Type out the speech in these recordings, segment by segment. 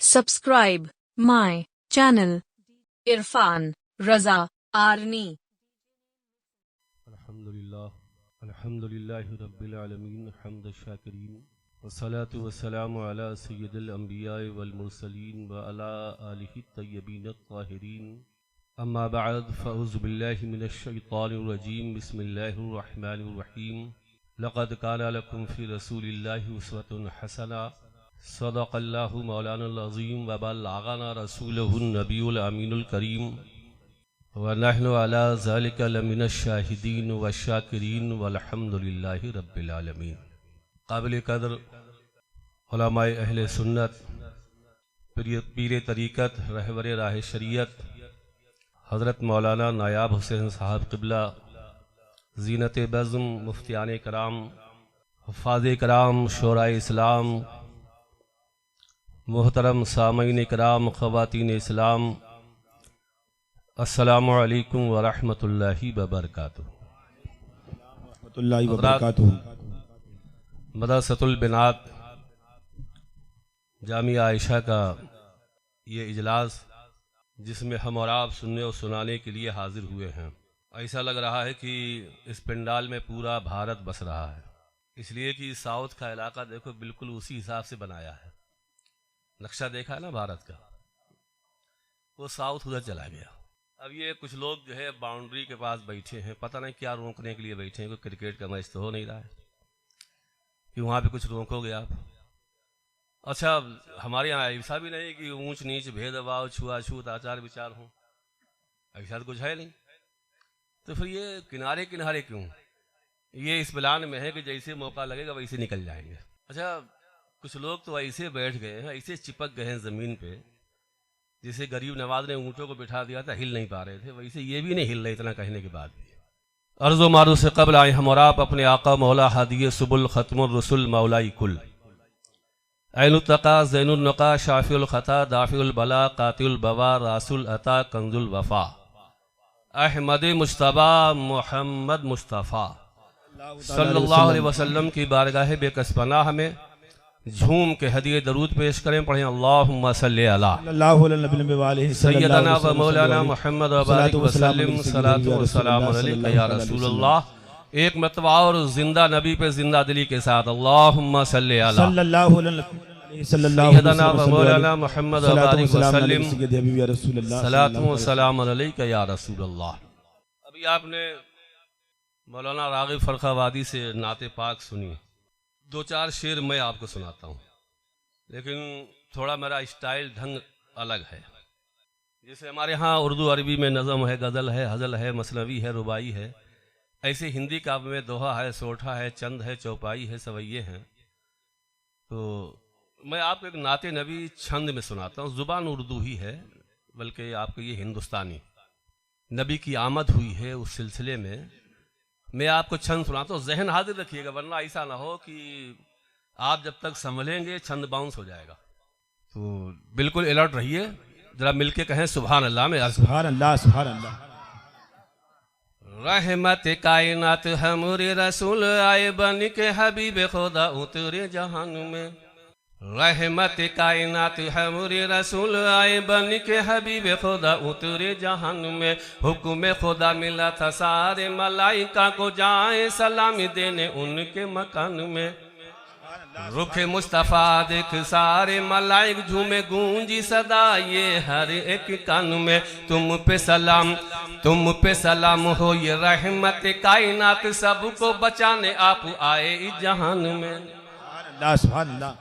Subscribe my channel Irfan Raza Arni. अल्हम्दुलिल्लाहि रब्बिल आलमीन हम्द शाकिरीन वस्सलातु वस्सलामु अला सय्यिदिल अंबिया'i वल मुरसलीन व अला आलिहि तय्यबीन अत्ताहिरीन अम्मा बअद फ़अऊज़ु बिल्लाहि मिनश शैतानिर रजीम बिस्मिल्लाहिर रहमानिर रहीम लक़द काना लकुम फ़ी रसूलिल्लाहि उस्वतुन हसना सदक़ल्लाहु मौलानाल अज़ीम व बल्लग़ना रसूलुहुन नबियुल अमीनुल करीम व नहनु अला ज़ालिका लमिनश शाहिदीन व शाकिरीन वल्हम्दुलिल्लाहि रब्बिल आलमीन। काबिल कदर उलमाए अहले सुन्नत, पीर तरीक़त, रहबर राह शरीयत हज़रत मौलाना नायाब हुसैन साहब क़िबला, ज़ीनत बज़्म, मुफ्तियान कराम, हुफ़ाज़ कराम, शोराए इस्लाम, मोहतरम सामईन कराम, ख़वातीन इस्लाम, अस्सलामु अलैकुम व रहमतुल्लाहि व बरकातुहू। मदरसतुल बिनात जामिया आयशा का ये इजलास जिसमें हम और आप सुनने और सुनाने के लिए हाजिर हुए हैं, ऐसा लग रहा है कि इस पंडाल में पूरा भारत बस रहा है, इसलिए कि साउथ का इलाका देखो बिल्कुल उसी हिसाब से बनाया है। नक्शा देखा है ना भारत का, वो साउथ उधर चला गया। अब ये कुछ लोग जो है बाउंड्री के पास बैठे हैं, पता नहीं क्या रोकने के लिए बैठे हैं। कोई क्रिकेट का मैच तो हो नहीं रहा है कि वहाँ पे कुछ रोकोगे आप। अच्छा, हमारे यहाँ ऐसा भी नहीं कि ऊंच नीच, भेदभाव, छुआछूत, आचार विचार हो, ऐसा तो कुछ है नहीं। तो फिर ये किनारे किनारे क्यों? ये इस प्लान में है कि जैसे मौका लगेगा वैसे निकल जाएंगे। अच्छा, कुछ लोग तो ऐसे बैठ गए हैं, ऐसे चिपक गए हैं ज़मीन पे, जिसे गरीब नवाज ने ऊँटों को बिठा दिया था, हिल नहीं पा रहे थे, वैसे ये भी नहीं हिल रहे इतना कहने के बाद भी। अर्ज़ मारू से कबल आए हम और आप अपने आका मौला हादिय सुबुल ख़त्मुर रसूल मौलाई कुल ऐनुत्तक़ा ज़ैनुल नक़ा शाफ़िउल ख़ता दाफ़िउल बला क़ातिउल बवा रासुल अता कंजुल वफ़ा अहमद मुश्तबा मोहम्मद मुस्तफ़ा सल्लल्लाहु अलैहि वसल्लम की बारगाह बेकसपनाह में झूम के हदिये दरूद पेश करें। पढ़ें अल्लाहुम्मा सल्ली अला सय्यदना व मौलाना मुहम्मद व बारिक व सल्लिम सलातु व सलाम अलैका या रसूलल्लाह। एक मतवा और जिंदा नबी पे जिंदा दिली के साथ अल्लाहुम्मा सल्ली अला सय्यदना व मौलाना मुहम्मद व बारिक व सल्लिम सलातु व सलाम अलैका या रसूलल्लाह। अभी आपने मौलाना राग़िब फ़रख़ावादी से नाते पाक सुनी। दो चार शेर मैं आपको सुनाता हूँ, लेकिन थोड़ा मेरा स्टाइल ढंग अलग है। जैसे हमारे यहाँ उर्दू अरबी में नज़म है, गज़ल है, हज़ल है, मसनवी है, रुबाई है, ऐसे हिंदी काव्य में दोहा है, सोठा है, चंद है, चौपाई है, सवैये हैं। तो मैं आपको एक नाते नबी छंद में सुनाता हूँ। ज़ुबान उर्दू ही है, बल्कि आपको ये हिंदुस्तानी। नबी की आमद हुई है उस सिलसिले में मैं आपको छंद सुनाता हूँ। जहन हाजिर रखिएगा, वरना ऐसा ना हो कि आप जब तक संभलेंगे छंद बाउंस हो जाएगा। तो बिल्कुल अलर्ट रहिए, जरा मिलके कहें सुभान अल्लाह में। सुभान अल्लाह, सुभान अल्लाह। रहमत कायनात हमरे रसूल आए बन के हबीब खुदा उतरे जहान में। रहमत कायनात हमरे रसूल आए बन के हबीब खुदा उतरे जहान में। हुक्म खुदा मिला था सारे मलाइका को जाए सलामी देने उनके मकान में। रुख मुस्तफ़ा देख सारे मलाइक झूमे गूंजी सदा ये हर एक कान में। तुम पे सलाम हो ये रहमत कायनात सबको बचाने आप आए इस जहान में। सुभान अल्लाह।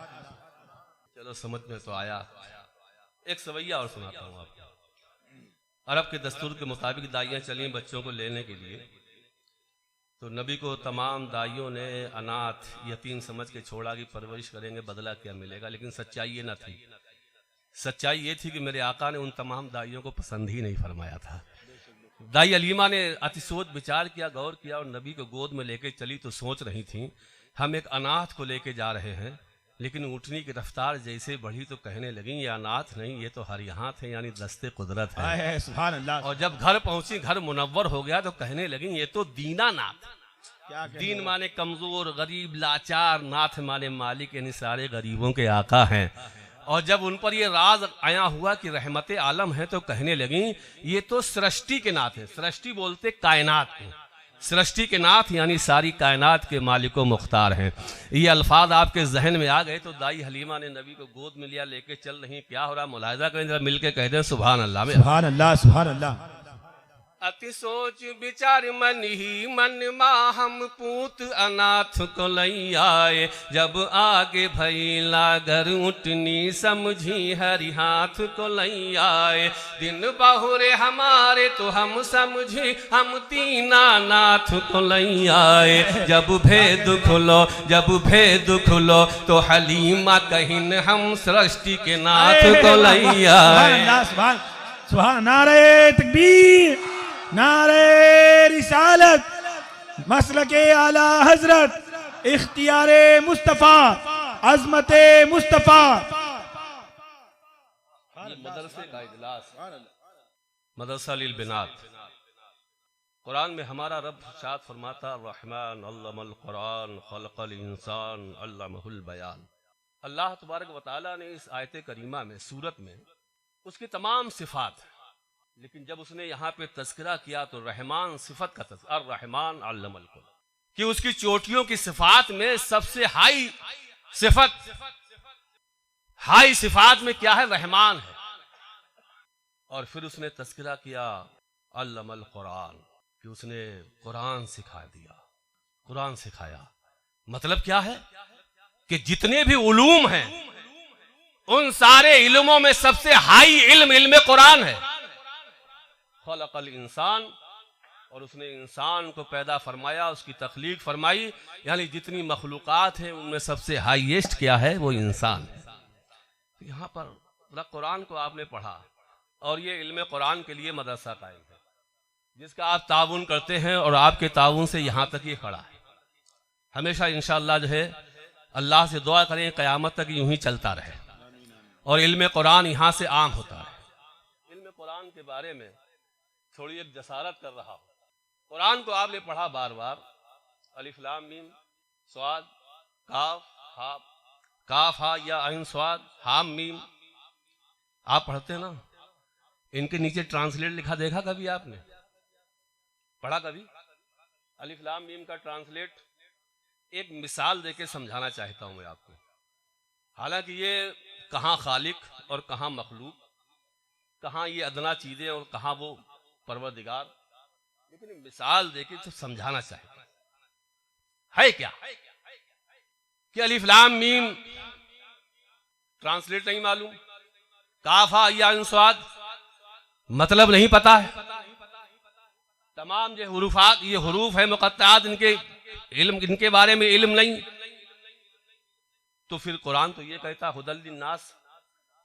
चलो समझ में तो आया। एक सवैया और सुनाता हूँ आपको। अरब के दस्तूर के मुताबिक दाइयाँ चली बच्चों को लेने के लिए, तो नबी को तमाम दाइयों ने अनाथ यतीम समझ के छोड़ा कि परवरिश करेंगे, बदला क्या मिलेगा। लेकिन सच्चाई ये न थी। सच्चाई ये थी कि मेरे आका ने उन तमाम दाइयों को पसंद ही नहीं फरमाया था। दाई अलीमा ने अति सोच विचार किया, गौर किया और नबी को गोद में लेके चली तो सोच रही थी हम एक अनाथ को लेके जा रहे हैं। लेकिन ऊँटनी की रफ्तार जैसे बढ़ी तो कहने लगी ये अनाथ नहीं, ये तो हरियात है, यानी दस्ते कुदरत है। सुभान अल्लाह। और जब घर पहुंची, घर मुनव्वर हो गया, तो कहने लगी ये तो दीनानाथ। दीन माने कमजोर, गरीब, लाचार, नाथ माने मालिक, यानी सारे गरीबों के आका हैं। और जब उन पर ये राज आया हुआ कि रहमत आलम है तो कहने लगी ये तो सृष्टि के नाथ है। सृष्टि बोलते कायनात को, सृष्टि के नाथ यानी सारी कायनात के मालिको मुख्तार हैं। ये अल्फाज आपके जहन में आ गए तो दाई हलीमा ने नबी को गोद में लिया, लेके चल रही, क्या हो रहा मुलाहिजा करें, जरा मिल के कह दें सुभान अल्लाह में। सुभान अल्लाह, सुभान अल्लाह। अति सोच विचार मन ही मन मा हम पूत अनाथ को लई आए, जब आगे भैला घर उठनी समझी हरि हाथ को लई आए। दिन बहुरे हमारे तो हम समझी हम तीना नाथ को लई आए, जब भेद खुलो जब भेद खुलो तो हलीमा कहिन हम सृष्टि के नाथ को लई आए। सुभान सुभान, नारे तकबीर, नारे रिसालत, मसलके आला हजरत, इख्तियारे मुस्तफ़ा, अज़मते मुस्तफ़ा। मदरसे का इजलास, मदरसा लिल बिनात। कुरान में हमारा रब इरशाद फरमाता रहमान अल्लमल कुरान खलक़ल इंसान अल्लमहुल बयान। अल्लाह तबारक व तआला ने इस आयत करीमा में, सूरत में उसकी तमाम सिफात, लेकिन जब उसने यहाँ पे तस्करा किया तो रहमान सिफत का तस्करा, रहमान अल्लमल कुरान, कि उसकी चोटियों की सिफात में सबसे हाई सिफत, हाई सिफात में क्या है, रहमान है। और फिर उसने तस्करा किया अल्लमल कुरान, कि उसने कुरान सिखा दिया, कुरान सिखाया। मतलब क्या है कि जितने भी उलूम हैं उन सारे इल्मों में सबसे हाई इल्म इल्म कुरान है। खलक़ल इंसान, और उसने इंसान को पैदा फरमाया, उसकी तख्लीक फरमाई, यानी जितनी मखलूक़ात हैं उनमें सबसे हाईएस्ट क्या है, वो इंसान है। तो यहाँ पर कुरान को आपने पढ़ा और ये इल्म कुरान के लिए मदरसा कायम है, जिसका आप ताउन करते हैं और आपके ताउन से यहाँ तक ये खड़ा है। हमेशा इंशाअल्लाह जो है अल्लाह से दुआ करें क़यामत तक यूं ही चलता रहे और इल्म कुरान यहाँ से आम होता है। इल्म कुरान के बारे में थोड़ी एक जसारत कर रहा हूँ। कुरान को आपने पढ़ा बार बार, अलिफ लाम मीम स्वाद काफ हा, काफ हा या आइन स्वाद हाम मीम, आप पढ़ते ना, इनके नीचे ट्रांसलेट लिखा देखा कभी आपने, पढ़ा कभी? अलिफ लाम मीम का ट्रांसलेट एक मिसाल देके समझाना चाहता हूं मैं आपको। हालांकि ये कहाँ खालिक और कहाँ मखलूक, कहाँ ये अदना चीजें और कहाँ वो परवरदिगार, लेकिन मिसाल देके तो समझाना चाहता है क्या कि अलिफ लाम मीम ट्रांसलेट नहीं मालूम, काफा या इंस्वाद मतलब नहीं पता है, तमाम जो हुरूफात ये हुरूफ है मुक़त्तात, इनके इल्म, इनके बारे में इल्म नहीं, तो फिर कुरान तो ये कहता हुदल लिन्नास,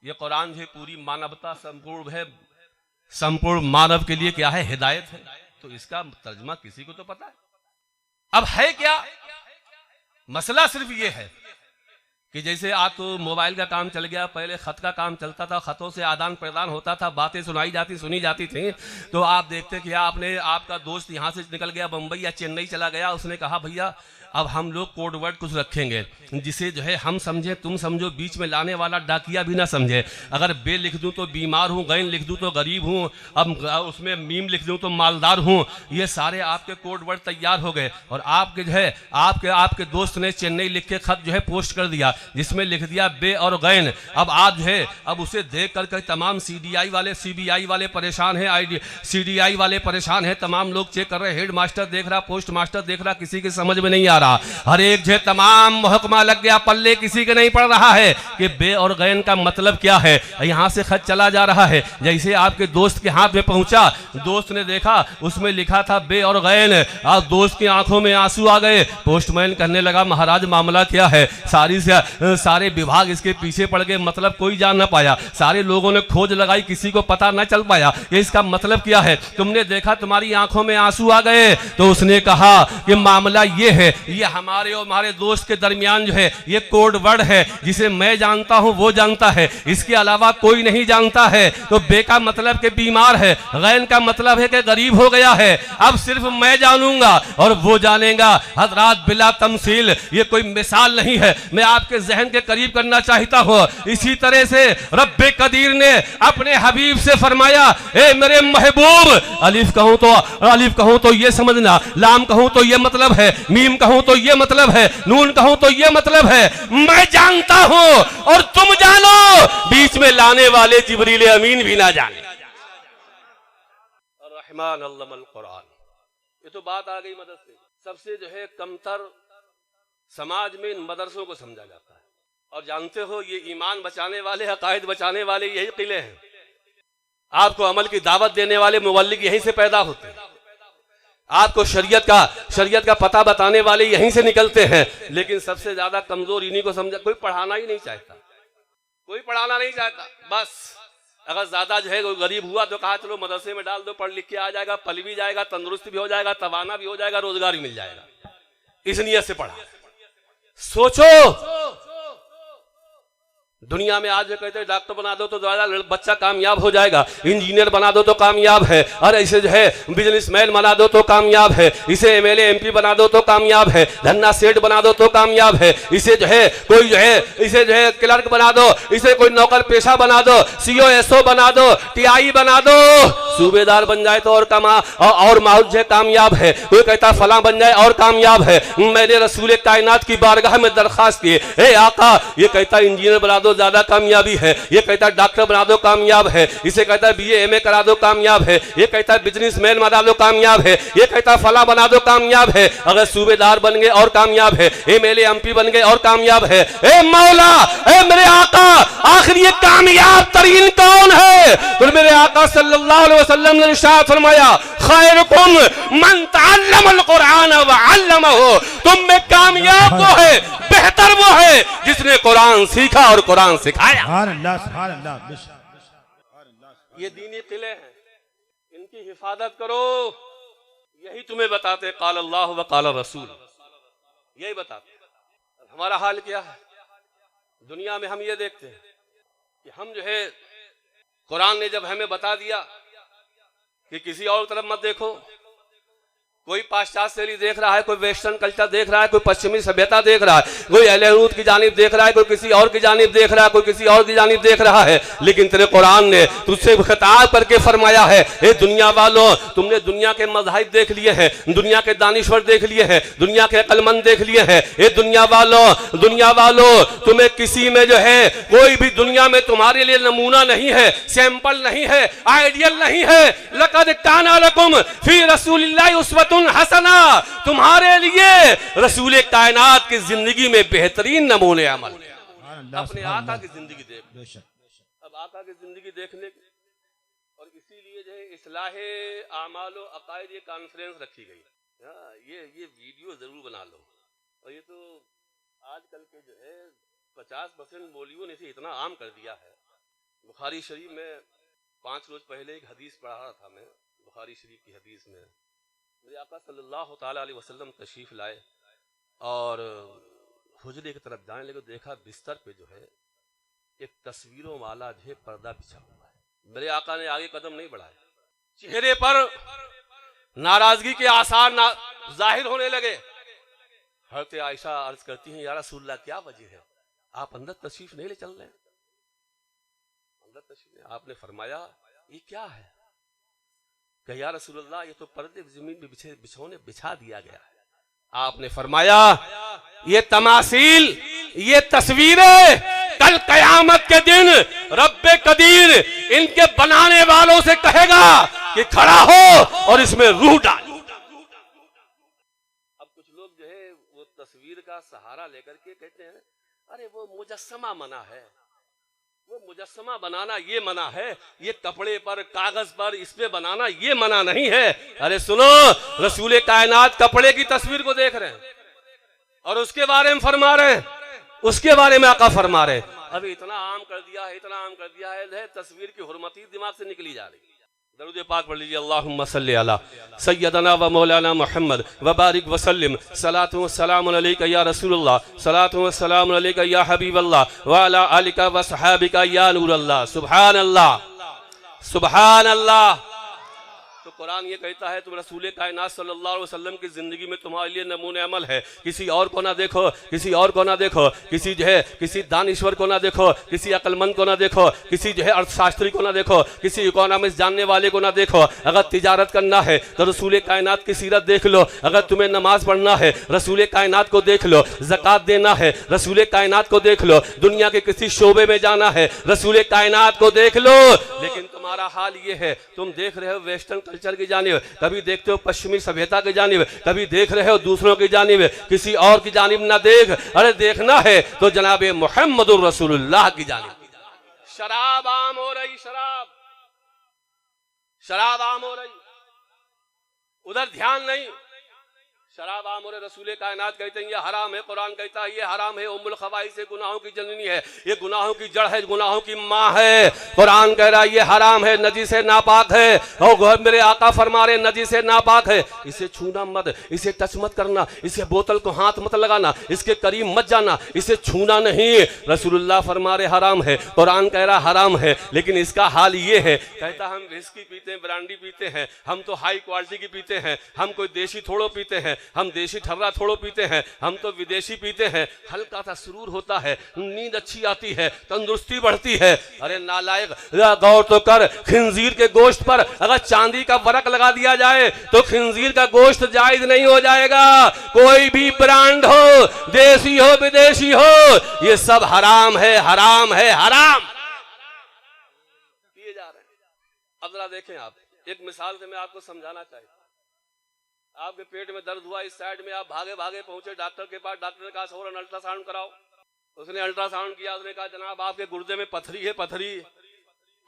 ये कुरान जो है पूरी मानवता संपूर्ण है, संपूर्ण मानव के लिए क्या है, हिदायत है। तो इसका तर्जुमा किसी को तो पता है। अब है क्या मसला, सिर्फ ये है कि जैसे आप तो मोबाइल का काम चल गया, पहले खत का काम चलता था, खतों से आदान प्रदान होता था, बातें सुनाई जाती सुनी जाती थी, तो आप देखते कि आपका दोस्त यहाँ से निकल गया बम्बई या चेन्नई चला गया, उसने कहा भैया अब हम लोग कोड वर्ड कुछ रखेंगे जिसे जो है हम समझे तुम समझो, बीच में लाने वाला डाकिया भी ना समझे। अगर बे लिख दूं तो बीमार हूँ, गैन लिख दूं तो गरीब हूँ, अब उसमें मीम लिख दूं तो मालदार हूँ, ये सारे आपके कोड वर्ड तैयार हो गए। और आपके जो है आपके दोस्त ने चेन्नई लिख के खत जो है पोस्ट कर दिया जिसमें लिख दिया बे और गैन। अब आज जो है अब उसे देख कर तमाम CDI वाले CBI वाले परेशान है, CDI वाले परेशान है, तमाम लोग चेक कर रहे, हेड मास्टर देख रहा, पोस्ट मास्टर देख रहा, किसी के समझ में नहीं आ रहा। हर एक जो तमाम महकमा लग गया पल्ले, किसी के नहीं पड़ रहा है कि बे और गैन का मतलब क्या है। यहाँ से खत चला जा रहा है, जैसे आपके दोस्त के हाथ में पहुंचा, दोस्त ने देखा उसमें लिखा था बे और गैन, और दोस्त की आंखों में आंसू आ गए। पोस्टमैन कहने लगा महाराज मामला क्या है, सारे विभाग इसके पीछे पड़ गए, मतलब कोई जान ना पाया, सारे लोगों ने खोज लगाई, किसी को पता न चल पाया ये इसका मतलब क्या है। तुमने देखा तुम्हारी आंखों में आंसू आ गए, तो उसने कहा कि मामला ये है, ये हमारे और हमारे दोस्त के दरमियान जो है ये कोड वर्ड है, जिसे मैं जानता हूँ वो जानता है, इसके अलावा कोई नहीं जानता है। तो बे का मतलब के बीमार है, गैन का मतलब है कि गरीब हो गया है। अब सिर्फ मैं जानूंगा और वो जानेगा। हजरात बिला तमसील ये कोई मिसाल नहीं है, मैं आपके जहन के करीब करना चाहता हूँ। इसी तरह से रब्बे कदीर ने अपने हबीब से फरमाया, ए मेरे महबूब, अलिफ कहूं तो ये समझना, लाम कहूं तो ये मतलब है, मीम कहूं तो ये मतलब है, नून कहूं तो ये मतलब है। मैं जानता हूं और तुम जानो, बीच में लाने वाले जिब्रील अमीन भी ना जाने। रहमान अल्लमल कुरान, ये तो बात आ गई मदरसे। सबसे जो है कमतर समाज में इन मदरसों को समझा जाता है। और जानते हो ये ईमान बचाने वाले, अकायद बचाने वाले यही किले हैं। आपको अमल की दावत देने वाले मुवल्लिग यहीं से पैदा होते हैं। आपको शरीयत का पता बताने वाले यहीं से निकलते हैं। लेकिन सबसे ज्यादा कमजोर इन्हीं को समझा। कोई पढ़ाना ही नहीं चाहता, कोई पढ़ाना नहीं चाहता। बस अगर ज्यादा जो है कोई गरीब हुआ तो कहा चलो मदरसे में डाल दो, पढ़ लिख के आ जाएगा, पल भी जाएगा, तंदुरुस्त भी हो जाएगा, तवाना भी हो जाएगा, रोजगार भी मिल जाएगा। इस नियत से पढ़ा। सोचो दुनिया में आज जो कहते हैं डॉक्टर बना दो तो बच्चा कामयाब हो जाएगा, इंजीनियर बना दो तो कामयाब है, और इसे जो है बिजनेसमैन बना दो तो कामयाब है, इसे एमएलए एमपी बना दो तो कामयाब है, धन्ना सेठ बना दो तो कामयाब है, इसे जो है कोई जो है इसे जो है क्लर्क बना दो, इसे कोई नौकर पेशा बना दो, सीओ एसओ बना दो, टीआई बना दो, सूबेदार बन जाए तो और माहौल जो है कामयाब है। कोई कहता फला बन जाए और कामयाब है। मैंने रसूल कायनात की बारगाह में दरखास्त की, हे आका, ये कहता इंजीनियर बना दो ज्यादा कामयाबी है, ये कहता डॉक्टर बना दो कामयाब है, इसे कहता बीए एमए करा दो कामयाब है, ये कहता बिजनेसमैन बना दो कामयाब है, ये कहता फला बना दो कामयाब है। अगर सूबेदार बन गए और कामयाब है, एमएलए एमपी बन गए और कामयाब है। ए मौला, ए मेरे आका, आखिर ये कामयाब तरीन कौन है? तो मेरे आका सल्लल्लाहु अलैहि वसल्लम ने इरशाद फरमाया, खैरुकुम मन तअल्लमल कुरान व अल्लमहु। तुम में कामयाब वो है, बेहतर वो है जिसने कुरान सीखा और कुरान सिखाया। ये दीनी किले हैं, इनकी हिफाजत करो। यही तुम्हें बताते काल अल्लाह व काल रसूल, यही बताते। हमारा हाल क्या है दुनिया में? हम ये देखते हैं कि हम जो है कुरान ने जब हमें बता दिया कि किसी और तरफ मत देखो, कोई पाश्चात्य शैली देख रहा है, कोई वेस्टर्न कल्चर देख रहा है, कोई पश्चिमी सभ्यता देख रहा है, कोई अहले हदीस की जानिब देख रहा है, कोई किसी और की जानिब देख रहा है, कोई किसी और की जानिब देख रहा है। लेकिन तेरे कुरान ने तुझसे खिताब करके फरमाया है, ए दुनिया वालों, तुमने दुनिया के मज़ाहिब देख लिए हैं, दुनिया के दानिश्वर देख लिए हैं, दुनिया के अक्लमंद देख लिए हैं। ए दुनिया वालों, तुम्हें किसी में जो है कोई भी दुनिया में तुम्हारे लिए नमूना नहीं है, सैंपल नहीं है, आइडियल नहीं है। लक़द काना लकुम फी रसूलिल्लाहि उस्वतुन हसना, तुम्हारे लिए रसूल कायनात की जिंदगी में बेहतरीन नमूने अमल। अपने आका की जिंदगी देख। अब आका की जिंदगी देखने और इसीलिए जो है इस्लाहे आमाल व अकायद ये कॉन्फ्रेंस रखी गई। ये वीडियो जरूर बना लो। और ये तो आजकल के जो है 50% मौलवियों ने इसे इतना आम कर दिया है। बुखारी शरीफ में 5 रोज पहले एक हदीस पढ़ा रहा था मैं, बुखारी शरीफ की हदीस में मेरे आका सल्लल्लाहु ताला अलैहि वसल्लम तशरीफ लाए और हुजरे की तरफ जाने लगे, देखा बिस्तर पे जो है एक तस्वीरों वाला जो है पर्दा बिछा हुआ है। मेरे आका ने आगे कदम नहीं बढ़ाया, चेहरे पर नाराजगी के आसार जाहिर होने लगे। हज़रत आयशा अर्ज करती हैं, या रसूलल्लाह क्या वजह है, आप अंदर तशरीफ नहीं ले चल रहे? अंदर तशरीफ नहीं। आपने फरमाया ये क्या है? कि या रसूलल्लाह ये तो पर्दे जमीन में बिछौने बिछा दिया गया है। आपने फरमाया ये तमासील, ये तस्वीरें कल कयामत के दिन रब्बे कदीर इनके बनाने वालों से कहेगा कि खड़ा हो और इसमें रूह डाल। अब कुछ लोग जो है वो तस्वीर का सहारा लेकर के कहते हैं, अरे वो मुजस्समा मना है, वो मुजस्समा बनाना ये मना है, ये कपड़े पर कागज पर इस पे बनाना ये मना नहीं है। अरे सुनो, रसूल कायनात कपड़े की तस्वीर को देख रहे हैं और उसके बारे में फरमा रहे हैं, उसके बारे में आका फरमा रहे हैं। अभी इतना आम कर दिया है, इतना आम कर दिया है, तस्वीर की हुर्मती दिमाग से निकली जा रही। दरूद पाक पढ़ लीजिए। अल्लाहुम्मा सल्ली अला सय्यदना व मौलाना मुहम्मद व बारिक वसल्लिम सलातु व सलाम अलैका या रसूलुल्लाह सलातु व सलाम अलैका या हबीबल्लाह व अला आलिका व सहाबिका या नूरल्लाह। सुभान अल्लाह, सुभान अल्लाह। तो कुरान ये कहता है तुम रसूल कायनात सल्लल्लाहु अलैहि वसल्लम की जिंदगी में तुम्हारे लिए नमूने अमल है। किसी और को ना देखो, किसी और को ना देखो, किसी जो है किसी दानिश्वर को ना देखो, किसी अक्लमंद को ना देखो, किसी जो है अर्थशास्त्री को ना देखो, किसी इकोनॉमिक्स जानने वाले को ना देखो। अगर तिजारत करना है तो रसूल कायनात की सीरत देख लो। अगर तुम्हें नमाज पढ़ना है रसूल कायनात को देख लो। ज़कात देना है रसूल कायनात को देख लो। दुनिया के किसी शोबे में जाना है रसूल कायनात को देख लो। लेकिन तुम्हारा हाल ये है, तुम देख रहे हो वेस्टर्न कल्चर की जानिब, कभी देखते हो पश्चिमी सभ्यता की जानिब, कभी देख रहे हो दूसरों की जानिब, किसी और की जानिब ना देख। अरे देखना है तो जनाबे मुहम्मदुर रसूलुल्लाह की जानिब। शराब आम हो रही, शराब शराब आम हो रही, उधर ध्यान नहीं। शराब आम हो रही, रसूल कायनात कहते हैं ये हराम है। कुरान कहता है ये हराम है। उम्मुल खबाइस है, गुनाहों की जननी है, ये गुनाहों की जड़ है, गुनाहों की माँ है। कुरान कह रहा है ये हराम है, नजी से नापाक है। और मेरे आका फरमा रहे नजी से नापाक है, इसे छूना मत, इसे टच मत करना, इसे बोतल को हाथ मत लगाना, इसके करीब मत जाना, इसे छूना नहीं। रसूलुल्लाह फरमा रहे हराम है, कुरान कह रहा हराम है। लेकिन इसका हाल ये है, कहता हम विस्की पीते हैं, ब्रांडी पीते हैं, हम तो हाई क्वालिटी की पीते हैं, हम कोई देशी थोड़ो पीते हैं, हम देशी ठर्रा थोड़ो पीते हैं, हम तो विदेशी पीते हैं। हल्का सा सुरूर होता है, नींद अच्छी आती है, तंदुरुस्ती बढ़ती है। अरे नालायक, गौर तो कर, खिंजीर के गोश्त पर अगर चांदी का वर्क लगा दिया जाए तो खिंजीर का गोश्त जायज नहीं हो जाएगा। कोई भी ब्रांड हो, देसी हो विदेशी हो, ये सब हराम है, हराम है, हराम पिए जा रहे हैं। अब जरा देखें आप, एक मिसाल से मैं आपको समझाना चाहिए। आपके पेट में दर्द हुआ, इस साइड में आप भागे भागे पहुंचे डॉक्टर के पास। डॉक्टर ने कहा सौरन अल्ट्रासाउंड कराओ। उसने अल्ट्रासाउंड किया, उसने कहा जनाब आपके गुर्दे में पथरी है, पथरी।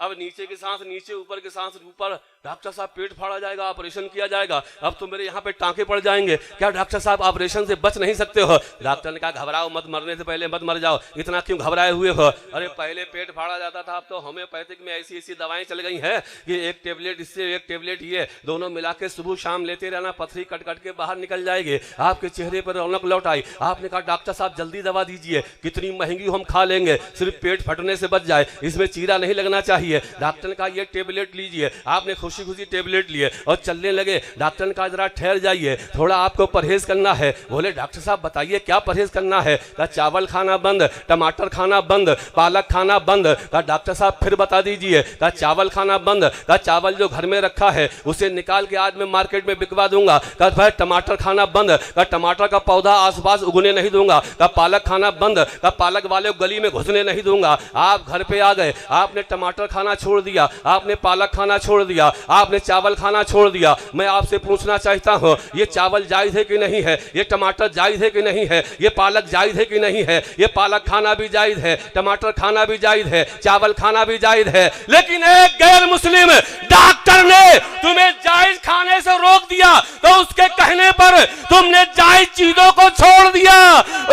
अब नीचे की सांस नीचे, ऊपर की सांस ऊपर। डॉक्टर साहब पेट फाड़ा जाएगा, ऑपरेशन किया जाएगा, अब तो मेरे यहाँ पे टांके पड़ जाएंगे। क्या डॉक्टर साहब ऑपरेशन से बच नहीं सकते हो? डॉक्टर ने कहा घबराओ मत, मरने से पहले मत मर जाओ, इतना क्यों घबराए हुए हो? अरे पहले पेट फाड़ा जाता था, अब तो होम्योपैथिक में ऐसी ऐसी दवाएं चल गई हैं कि एक टेबलेट इससे एक टेबलेट ये, दोनों मिला के सुबह शाम लेते रहना, पथरी कट कट के बाहर निकल जाएगी, आपके चेहरे पर रौनक लौट आई। आपने कहा डॉक्टर साहब जल्दी दवा दीजिए, कितनी महंगी हम खा लेंगे, सिर्फ पेट फटने से बच जाए, इसमें चीरा नहीं लगना चाहिए। डॉक्टर ने कहा ये टेबलेट लीजिए। आपने खुशी खुशी टेबलेट लिए और चलने लगे। डॉक्टर ने कहा जरा ठहर जाइए, थोड़ा आपको परहेज करना है। बोले डॉक्टर साहब बताइए क्या परहेज करना है? कहा चावल खाना बंद, टमाटर खाना बंद, पालक खाना बंद। कहा डॉक्टर साहब फिर बता दीजिए। कहा चावल खाना बंद। कहा चावल जो घर में रखा है उसे निकाल के आज मैं मार्केट में बिकवा दूंगा। कहा भाई टमाटर खाना बंद। कहा टमाटर का पौधा आसपास उगने नहीं दूंगा। कहा पालक खाना बंद। कहा पालक वाले गली में घुसने नहीं दूंगा। आप घर पे आ गए, आपने टमाटर खाना छोड़ दिया, आपने पालक खाना छोड़ दिया, आपने चावल खाना छोड़ दिया। मैं आपसे पूछना चाहता हूं ये चावल जायज है कि नहीं है? ये टमाटर जायज है कि नहीं है? ये पालक जायज है कि नहीं है? ये पालक खाना भी जायज है, टमाटर खाना भी जायज है, चावल खाना भी जायज है। लेकिन एक गैर मुस्लिम डॉक्टर ने तुम्हें जायज खाने से रोक दिया तो उसके कहने पर तुमने जायज चीजों को छोड़ दिया।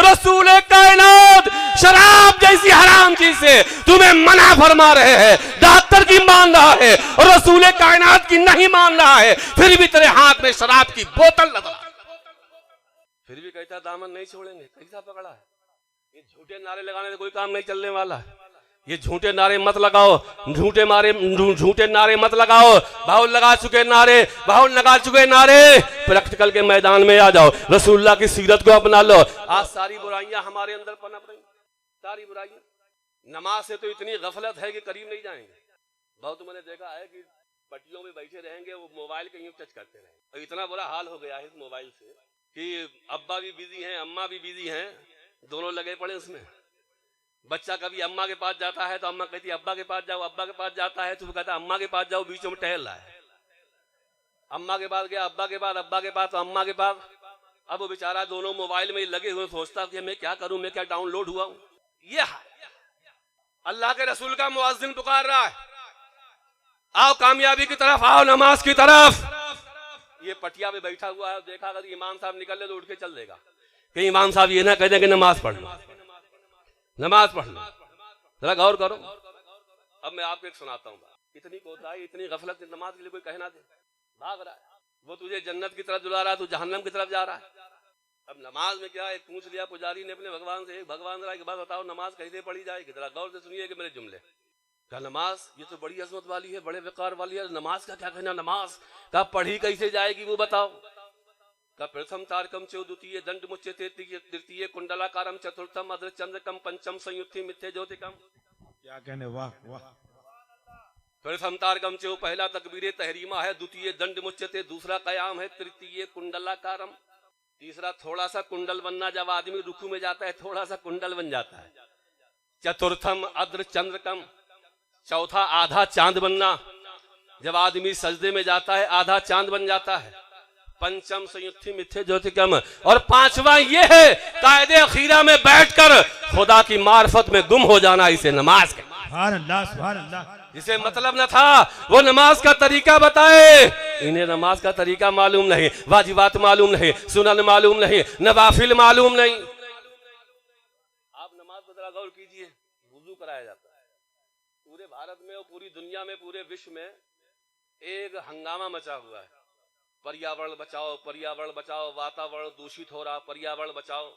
रसूल कायनात शराब जैसी हराम चीज से तुम्हें मना फरमा रहे हैं। डॉक्टर की मान रहा है और रसूल कायनात की नहीं मान रहा है, फिर भी तेरे हाथ में शराब की बोतल नजर, फिर भी कहता दामन नहीं छोड़ेंगे। कैसा पकड़ा है? ये झूठे नारे लगाने से कोई काम नहीं चलने वाला है। ये झूठे नारे मत लगाओ, झूठे नारे मत लगाओ। बाहुल लगा चुके नारे, बाहुल लगा चुके नारे, प्रैक्टिकल के मैदान में आ जाओ, रसूलुल्लाह की सीरत को अपना लो। आज सारी बुराइयां हमारे अंदर पनप रही, सारी बुराइयां। नमाज से तो इतनी गफलत है कि करीब नहीं जाएंगे। बहुत मैंने देखा है कि पट्टियों में बैठे रहेंगे, वो मोबाइल के यूं टच करते रहेंगे। और इतना बुरा हाल हो गया है इस मोबाइल से कि अब्बा भी बिजी हैं, अम्मा भी बिजी हैं, दोनों लगे पड़े उसमें। बच्चा कभी अम्मा के पास जाता है तो अम्मा कहती है अब्बा के पास जाओ, अब्बा के पास जाता है तो वो कहता है अम्मा के पास जाओ, बीच में टहल रहा है। अम्मा के पास गया, अब्बा के पास, अब्बा के पास तो अम्मा के पास। अब वो बेचारा दोनों मोबाइल में लगे हुए, सोचता कि मैं क्या करूं, मैं क्या डाउनलोड हुआ हूं। ये अल्लाह के रसूल का मुअज्जिन पुकार रहा है, आओ कामयाबी की तरफ, आओ नमाज की तरफ। ये पटिया पे बैठा हुआ है, देखा अगर इमाम साहब निकल ले तो उठ के चल देगा कि इमाम साहब ये ना कह दें कि नमाज पढ़ लो, नमाज पढ़ लो। जरा गौर करो, अब मैं आपको एक सुनाता हूँ बात। इतनी कोताही, इतनी गफलत नमाज के लिए कोई कहना दे, भाग रहा है। वो तुझे जन्नत की तरफ बुला रहा है, तू जहन्नम की तरफ जा रहा है। अब नमाज में क्या है, पूछ लिया पुजारी ने अपने भगवान से, भगवान जरा एक बात बताओ, नमाज कैसे पढ़ी जाएगी, जरा गौर से सुनिए कि मेरे जुमले। क्या नमाज ये तो बड़ी अजमत वाली है, बड़े विकार वाली है, नमाज का क्या कहना, नमाज का पढ़ी कैसे जाएगी वो बताओ। का प्रथम तारकम च द्वितीय दंड मुच्यते तृतीय कुंडलाकारम चतुर्थम अद्र चंद्रकम पंचम संयुक्ति मिथ्य ज्योतिकम। क्या कहने, वाह वाह। प्रथम तारकम च पहला तकबीर तहरीमा है, द्वितीय दंड मुच्यते दूसरा कयाम है, तृतीय कुंडलाकारम तीसरा थोड़ा सा कुंडल बनना, जब आदमी रुकू में जाता है थोड़ा सा कुंडल बन जाता है। चतुर्थम अद्र चंद्रकम चौथा आधा चांद बनना, जब आदमी सजदे में जाता है आधा चांद बन जाता है। पंचम संयुक्ति मिथ्य ज्योतिकम और पांचवा ये है कायदे अखीरा में बैठकर खुदा की मार्फत में गुम हो जाना, इसे नमाज का। सुभान अल्लाह, सुभान अल्लाह। जिसे मतलब न था वो नमाज का तरीका बताए, इन्हें नमाज का तरीका मालूम नहीं, वाजिबात मालूम नहीं, सुनन मालूम नहीं, नवाफिल मालूम नहीं। आप नमाज पर जरा गौर कीजिए, वुजू कराया जाता है पूरे भारत में और पूरी दुनिया में, पूरे विश्व में एक हंगामा मचा हुआ है। पर्यावरण बचाओ, पर्यावरण बचाओ, वातावरण दूषित हो रहा, पर्यावरण बचाओ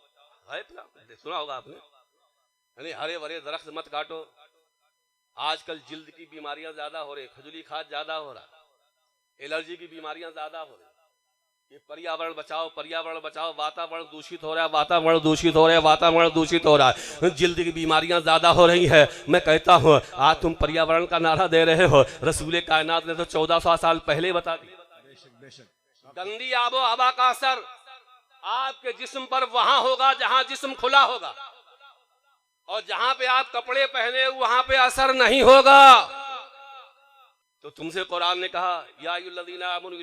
है ना, सुना होगा आपने। यानी हरे भरे दरख्त मत काटो। आजकल जिल्द की बीमारियां ज्यादा हो रही, खजुली खाद ज्यादा हो रहा, एलर्जी की बीमारियां ज्यादा हो रही। ये पर्यावरण बचाओ, पर्यावरण बचाओ, वातावरण दूषित हो रहा है, वातावरण दूषित हो रहा है, वातावरण दूषित हो रहा है, जिल्द की बीमारियां ज्यादा हो रही है। मैं कहता हूँ आज तुम पर्यावरण का नारा दे रहे हो, रसूल कायनात ने तो 1400 साल पहले बता दी। गंदी आबो हवा का असर आपके जिस्म पर वहां होगा जहां जिस्म खुला होगा, और जहां पे आप कपड़े पहने वहां पे असर नहीं होगा। तो तुमसे कुरान ने कहा या अय्युहल्लज़ीना आमनू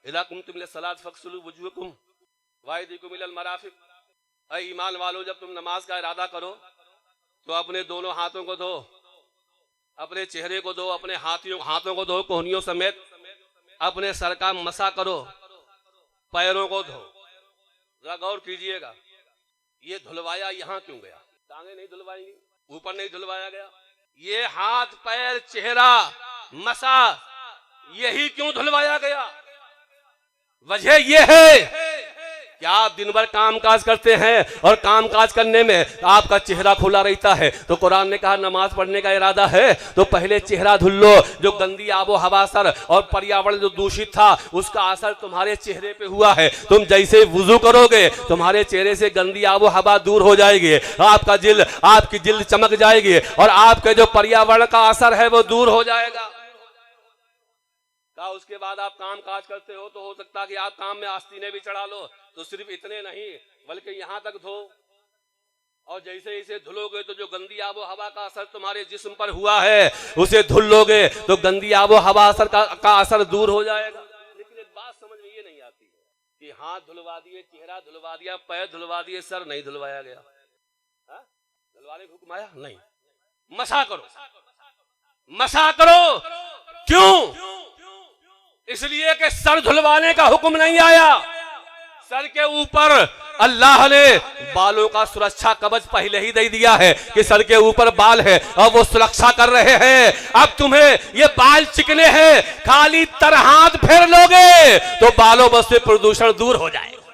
इज़ा कुमतुम लिस्सलाति फ़ग़सिलू वुजूहकुम वअयदीकुम इलल मराफ़िक़। ऐ ईमान वालों, जब तुम नमाज का इरादा करो तो अपने दोनों हाथों को धो, अपने चेहरे को धो, अपने हाथों को धो कोहनियों समेत, अपने सर का मसा करो, पैरों को धो। जरा गौर कीजिएगा, ये धुलवाया यहाँ क्यों गया? टांगे नहीं धुलवाएंगी, ऊपर नहीं धुलवाया गया, ये हाथ पैर चेहरा मसा यही क्यों धुलवाया गया? वजह यह है कि आप दिन भर काम काज करते हैं और काम काज करने में आपका चेहरा खुला रहता है। तो कुरान ने कहा नमाज पढ़ने का इरादा है तो पहले चेहरा धुल लो। जो गंदी आबो हवा असर और पर्यावरण जो दूषित था उसका असर तुम्हारे चेहरे पे हुआ है। तुम जैसे वुजू करोगे तुम्हारे चेहरे से गंदी आबो हवा दूर हो जाएगी, आपकी जिल्द चमक जाएगी और आपके जो पर्यावरण का असर है वो दूर हो जाएगा। उसके बाद आप काम काज करते हो तो हो सकता है कि आप काम में आस्तीने भी चढ़ा लो, तो सिर्फ इतने नहीं बल्कि यहाँ तक धो, और जैसे इसे धुलोगे तो जो गंदी आबो हवा का असर तुम्हारे जिस्म पर हुआ है उसे धुल लोगे तो गंदी आबो हवा असर का असर दूर हो जाएगा। लेकिन एक बात समझ में ये नहीं आती कि हाथ धुलवा दिए, चेहरा धुलवा दिया, पैर धुलवा दिए, सर नहीं धुलवाया गया। धुलवाने का हुक्म आया नहीं, मसा करो, मसा करो। क्यों? इसलिए कि सर धुलवाने का हुक्म नहीं आया। सर के ऊपर अल्लाह ने बालों का सुरक्षा कवच पहले ही दे दिया है कि सर के ऊपर बाल है और वो सुरक्षा कर रहे हैं। अब तुम्हें ये बाल चिकने हैं, खाली तरह हाथ फेर लोगे तो बालों बस से प्रदूषण दूर हो जाएगा।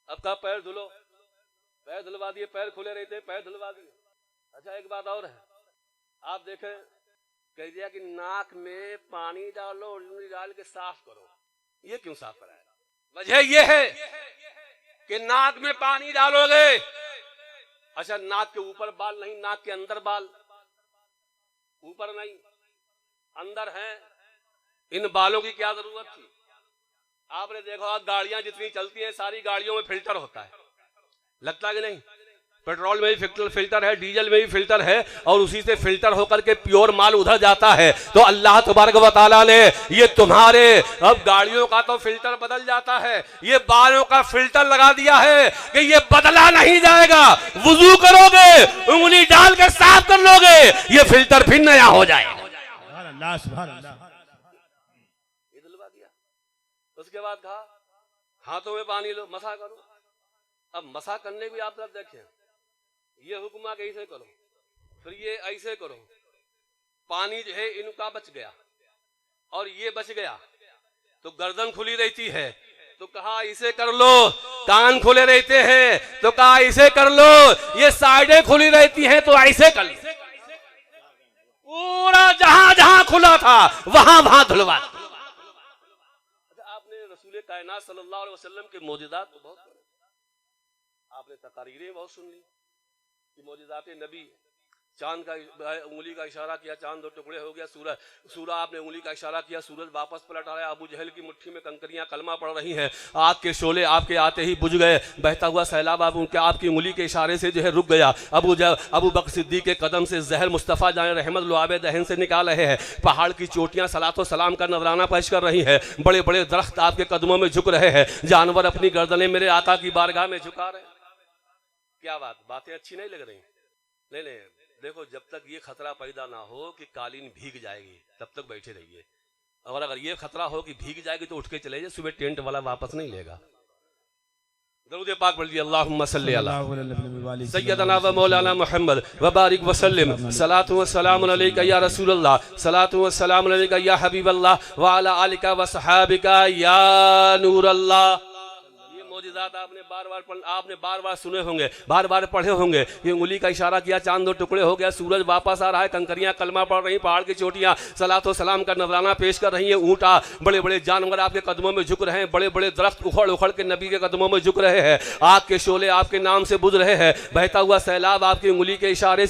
अब का पैर धुलो, पैर धुलवा दिए, पैर खुले रहते, पैर धुलवा दिए। अच्छा एक बात और है, आप देखें कह दिया कि नाक में पानी डालो, उंगली डाल के साफ करो। ये क्यों साफ कराया? वजह ये है कि नाक में पानी डालोगे, अच्छा नाक के ऊपर बाल नहीं, नाक के अंदर बाल, ऊपर नहीं अंदर है। इन बालों की क्या जरूरत थी? आपने देखा गाड़ियां जितनी चलती हैं सारी गाड़ियों में फिल्टर होता है, लगता कि नहीं? पेट्रोल में भी फिल्टर है, डीजल में भी फिल्टर है, और उसी से फिल्टर होकर के प्योर माल उधर जाता है। तो अल्लाह तबारक व तआला ने ये तुम्हारे अब गाड़ियों का तो फिल्टर बदल जाता है, ये बालों का फिल्टर लगा दिया है कि ये बदला नहीं जाएगा। वुजू करोगे, उंगली डाल के साफ कर लोगे, ये फिल्टर फिर नया हो जाएगा। ये दिलवा दिया। उसके बाद कहा हाथों में पानी लो, मसा करो। अब मसा करने भी आप सब देखें, ये हुक्म कैसे करो, फिर ये ऐसे करो, पानी जो है इनका बच गया और ये बच गया, तो गर्दन खुली रहती है, तो कहा इसे कर लो, कान खुले रहते हैं तो कहा इसे कर लो, ये साइडें खुली रहती हैं तो ऐसे कर लो। पूरा जहां जहां खुला था वहां वहां धुलवा। आपने रसूल कायनात सल्लल्लाहु अलैहि वसल्लम के मौजूदात तो बहुत पढ़े, आपने तकारीरें बहुत सुन ली कि मौजूदात नबी, चांद का उंगली का इशारा किया, चांद दो टुकड़े हो गया, सूरज आपने उंगली का इशारा किया, सूरज वापस पलट आया, अबू जहल की मुट्ठी में कंकरियां कलमा पड़ रही हैं, आग के शोले आपके आते ही बुझ गए, बहता हुआ सैलाब आपकी उंगली के इशारे से जो है रुक गया। अबू बकर सिद्दीक के कदम से जहर मुस्तफ़ा जान रहमत लुआबे दहन से निकाल रहे हैं, पहाड़ की चोटियां सलातो सलाम का नजराना पेश कर रही है, बड़े बड़े दरख्त आपके कदमों में झुक रहे हैं, जानवर अपनी गर्दनें मेरे आका की बारगाह में झुका रहे हैं। क्या बातें अच्छी नहीं लग रही? नहीं, देखो जब तक ये खतरा पैदा ना हो कि कालीन भीग जाएगी तब तक बैठे रहिए, और अगर ये खतरा हो कि भीग जाएगी तो उठ के चले जाइए, सुबह टेंट वाला वापस नहीं लेगा। दरूद पाक पढ़ लीजिए, अल्लाहुम्मा सल्ली अला सय्यदना व मौलाना मुहम्मद व बारिक व सल्लिम, सलातु व सलाम अलैका या रसूलल्लाह, सलातु व सलाम अलैका या हबीबल्लाह व अला आलिका व सहाबिका या नूरल्लाह। मौजूदात आपने बार बार सुने होंगे, बार बार पढ़े होंगे कि उंगली का इशारा किया, चांद दो टुकड़े हो गया, सूरज वापस आ रहा है, कंकरियां कलमा पड़ रही, पहाड़ की चोटियां सलातो सलाम का नजराना पेश कर रही हैं, ऊँटा बड़े बड़े जानवर आपके कदमों में झुक रहे हैं, बड़े बड़े दरख्त उखड़ उखड़ के नबी के कदमों में झुक रहे हैं, आग के शोले आपके नाम से बुझ रहे हैं, बहता हुआ सैलाब आपकी उंगली के इशारे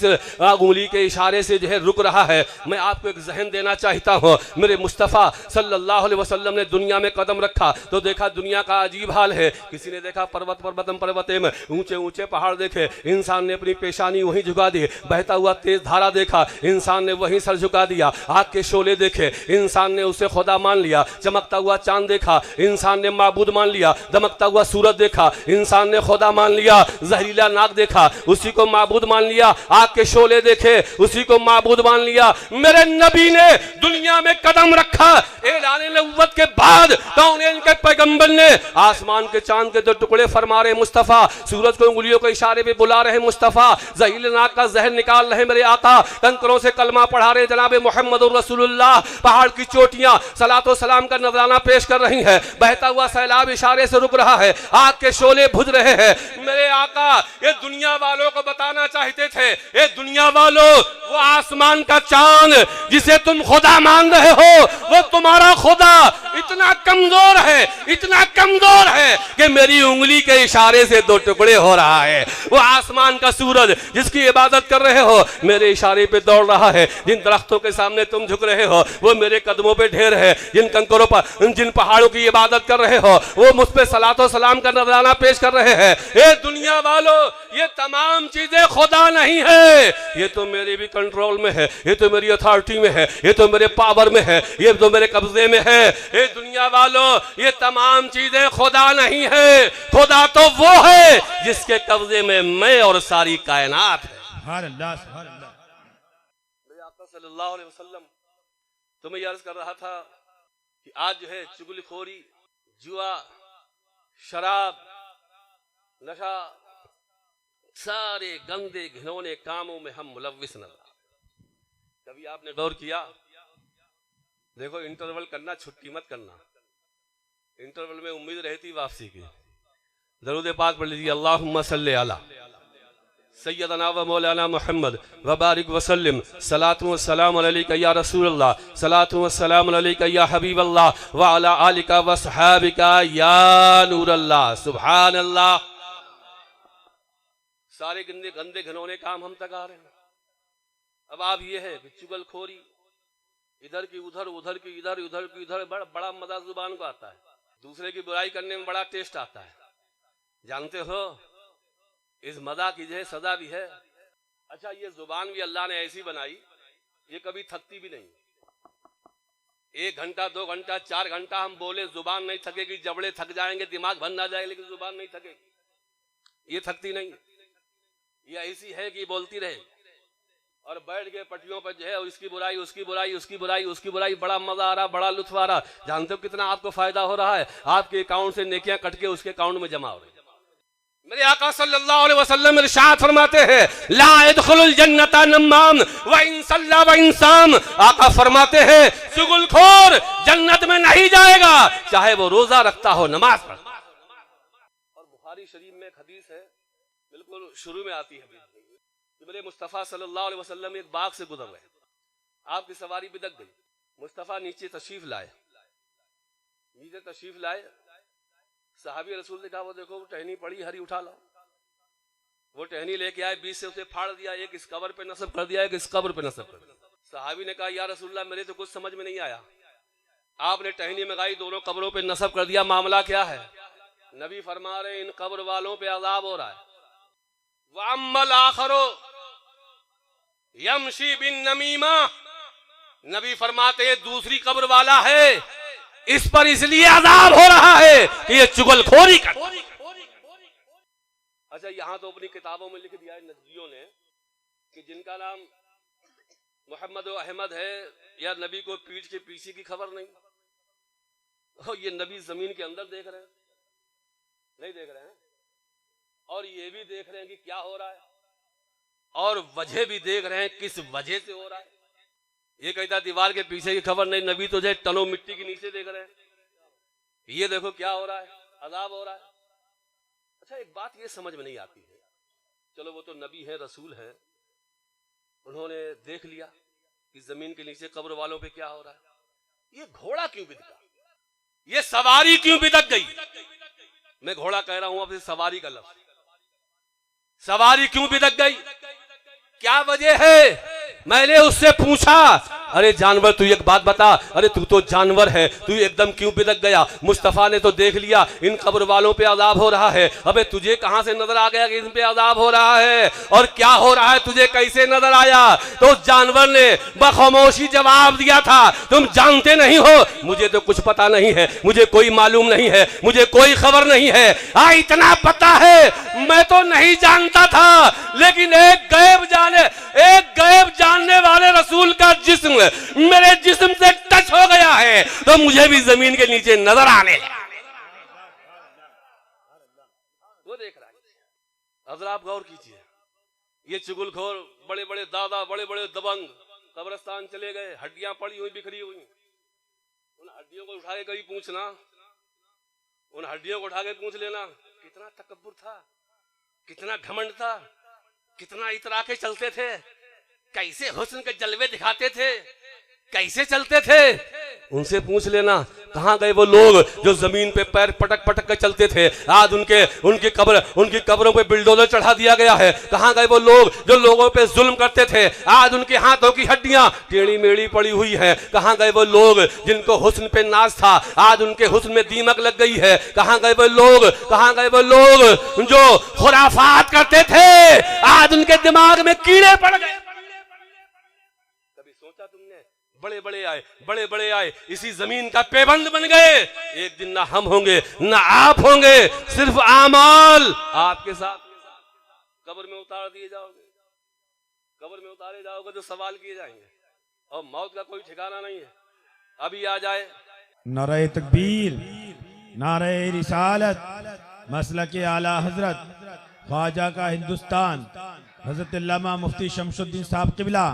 से जो है रुक रहा है। मैं आपको एक जहन देना चाहता हूँ, मेरे मुस्तफ़ा सल्लल्लाहु अलैहि वसल्लम ने दुनिया में कदम रखा तो देखा दुनिया का अजीब हाल है। किसी ने देखा पर्वते में ऊंचे ऊंचे पहाड़ देखे, इंसान ने अपनी पेशानी वहीं झुका दी, बहता हुआ तेज धारा देखा, इंसान ने वहीं सर झुका दिया, आग के शोले देखे, इंसान ने उसे खुदा मान लिया, चमकता हुआ चांद देखा, इंसान ने माबूद मान लिया, दमकता हुआ सूरज देखा, इंसान ने खुदा मान लिया, जहरीला नाग देखा, उसी को माबूद मान लिया, आग के शोले देखे, उसी को माबूद मान लिया। मेरे नबी ने दुनिया में कदम रखा, ऐलान नबुव्वत के बाद कौनैन के पैगंबर ने आसमान के चांद के दो टुकड़े फरमा रहे मुस्तफा, सूरज को उंगलियों के इशारे पे बुला रहे मुस्तफा, जहील नाक का जहर निकाल रहे मेरे आका, कंकरों से कलमा पढ़ा रहे जनाबे मोहम्मद रसूलुल्लाह, पहाड़ की चोटियां सलातो सलाम का नजराना पेश कर रही हैं, बहता हुआ सैलाब इशारे से रुक रहा है, आग के शोले बुझ रहे हैं। मेरे आका ये दुनिया वालों को बताना चाहते थे, ये दुनिया वालों वो आसमान का चांद जिसे तुम खुदा मान रहे हो वो तुम्हारा खुदा इतना कमजोर है कि मेरी उंगली के इशारे से दो टुकड़े हो रहा है। वो आसमान का सूरज जिसकी इबादत कर रहे हो मेरे इशारे पे दौड़ रहा है, जिन दरख्तों के सामने तुम झुक रहे हो वो मेरे कदमों पे ढेर है, जिन कंकरों पर जिन पहाड़ों की इबादत कर रहे हो वो मुझ पे सलातो सलाम का नजराना पेश कर रहे हैं। ये दुनिया वालों ये तमाम चीजें खुदा नहीं है, ये तो मेरे भी कंट्रोल में है, ये तो मेरी अथॉरिटी में है, ये तो मेरे पावर में है, ये तो मेरे कब्जे में है। ये दुनिया वालों ये तमाम चीजें खुदा नहीं है, खुदा तो वो है जिसके कब्जे में मैं और सारी कायनात है। सल्लल्लाहु अलैहि वसल्लम तो मैं अर्ज कर रहा था कि आज जो है चुगलखोरी, जुआ, शराब, नशा, सारे गंदे घिनौने कामों में हम मुलव्विस नजर। कभी आपने गौर किया? देखो इंटरवल करना, छुट्टी मत करना, इंटरवल में उम्मीद रहती वापसी की। दरूद पाक पढ़ लीजिए, अल्लाहुम्मा सल्ली अला सय्यदना व मौलाना मुहम्मद व बारिक व सल्लिम, सलातु व सलाम अलैका या रसूलल्लाह, सलातु व सलाम अलैका या हबीबल्लाह व अला आलिका व सहाबिका या नूरल्लाह। सुभान अल्लाह। सारे गंदे गंदे घिनौने काम हम तक आ रहे हैं। अब आप ये है कि चुगलखोरी, इधर की उधर, उधर की इधर, उधर की इधर, बड़ा मजा जुबान को आता है, दूसरे की बुराई करने में बड़ा टेस्ट आता है। जानते हो इस मदा की जो सजा भी है। अच्छा ये जुबान भी अल्लाह ने ऐसी बनाई, ये कभी थकती भी नहीं। 1 घंटा 2 घंटा 4 घंटा हम बोले जुबान नहीं थकेगी, जबड़े थक जाएंगे, दिमाग भर ना जाएगा, लेकिन जुबान नहीं थकेगी, ये थकती नहीं। ये ऐसी है कि बोलती रहे और बैठ के पटियों पर जो है इसकी बुराई, उसकी बुराई, उसकी बुराई, उसकी बुराई, बड़ा मजा आ रहा, बड़ा लुत्फ आ रहा। जानते हो कितना आपको फायदा हो रहा है? आपके अकाउंट से नेकियां कट के उसके अकाउंट में जमा हो रही। मेरे आका सल्लल्लाहु अलैहि वसल्लम इरशाद फरमाते हैं, ला यदखुलुल जन्नता नम्माम व इन सल्ला व इन साम। आका फरमाते हैं चुगलखोर जन्नत में नहीं जाएगा, चाहे वो रोजा रखता हो, नमाज पढ़ता हो। और बुखारी शरीफ में एक हदीस है, बिल्कुल शुरू में आती है कि मेरे मुस्तफ़ा सल्लल्लाहु अलैहि वसल्लम एक बाग से गुजर रहे, आपकी सवारी बिदक गई, मुस्तफ़ा नीचे तशरीफ लाए, सहाबी रसूल ने कहा वो देखो वो टहनी पड़ी हरी उठा लो। वो टहनी लेके आए, बीच से उसे फाड़ दिया, एक इस कब्र पे नस्ब कर दिया, एक इस कब्र पे नस्ब कर दिया। सहाबी ने कहा या रसूलल्लाह मेरे तो कुछ समझ में नहीं आया, आपने टहनी मंगाई, दोनों कब्रों पे नस्ब कर दिया, मामला क्या है? नबी फरमा रहे इन कब्र वालों पे अजाब हो रहा है। वअम्मल आखरो यमशी बिन नमीमा, नबी फरमाते दूसरी कब्र वाला है, इस पर इसलिए अजाब हो रहा है कि ये चुगलखोरी कर। अच्छा, यहां तो अपनी किताबों में लिख दिया है नजदियों ने कि जिनका नाम मोहम्मद अहमद है या नबी को पीठ के पीछे की खबर नहीं, ये नबी जमीन के अंदर देख रहे हैं, नहीं देख रहे हैं, और ये भी देख रहे हैं कि क्या हो रहा है, और वजह भी देख रहे हैं किस वजह से हो रहा है। ये कहता दीवार के पीछे की खबर नहीं, नबी तो जो टनों मिट्टी के नीचे देख रहे हैं, ये देखो क्या हो रहा है, अजाब हो रहा है। अच्छा, एक बात ये समझ में नहीं आती है, चलो वो तो नबी है, रसूल है, उन्होंने देख लिया कि जमीन के नीचे कब्र वालों पे क्या हो रहा है, ये घोड़ा क्यों बिदका, ये सवारी क्यों बिदक गई? मैं घोड़ा कह रहा हूं, अब सवारी का लफ्ज, सवारी क्यों बिदक गई, क्या वजह है? मैंने उससे पूछा, अरे जानवर तू एक बात बता, अरे तू तो जानवर है, तू एकदम क्यों बिदक गया? मुस्तफा ने तो देख लिया इन कब्र वालों पे अजाब हो रहा है, अबे तुझे कहां से नजर आ गया कि इन पे अजाब हो रहा है, और क्या हो रहा है तुझे कैसे नजर आया? तो जानवर ने बखामोशी जवाब दिया था, तुम जानते नहीं हो, मुझे तो कुछ पता नहीं है, मुझे कोई मालूम नहीं है, मुझे कोई खबर नहीं है। हाँ इतना पता है, मैं तो नहीं जानता था, लेकिन एक गैब जानने वाले रसूल का जिस्म मेरे जिस्म से टच हो गया है, तो मुझे भी जमीन के नीचे नजर आने लगा। वो देख रहा है। हज़रत आप गौर कीजिए, ये चुगलखोर बड़े बड़े दादा, बड़े बड़े दबंग कब्रिस्तान चले गए, हड्डियां पड़ी हुई बिखरी हुई, उन हड्डियों को उठा के कहीं पूछना, उन हड्डियों को उठा के पूछ लेना कितना तकब्बुर था, कितना घमंड था, कितना इतरा के चलते थे, कैसे हुस्न के जलवे दिखाते थे, कैसे चलते थे, उनसे पूछ लेना कहां गए वो लोग जो जमीन पे पैर पटक पटक कर चलते थे, आज उनकी कब्रों पे बिल्डोजर चढ़ा दिया गया है। कहां गए वो लोग जो लोगों पे जुल्म करते थे, आज उनके हाथों की हड्डियां टेढ़ी मेढ़ी पड़ी हुई हैं। कहां गए वो लोग जिनको हुस्न पे नाज था, आज उनके हुस्न में दीमक लग गई है। कहां गए वो लोग जो खुराफात करते थे, आज उनके दिमाग में कीड़े पड़ गए। बड़े बड़े आए, इसी जमीन का पेबंद बन गए। एक दिन ना हम होंगे ना आप होंगे, सिर्फ आमाल आपके साथ कब्र में उतारे जाओगे तो सवाल किए जाएंगे, और मौत का कोई ठिकाना नहीं है। अभी आ जाए नारे तकबीर, नारे रिसालत, मसलक आला हजरत ख्वाजा का हिंदुस्तान, हजरत अल्लामा मुफ्ती शमसुद्दीन साहब किबला,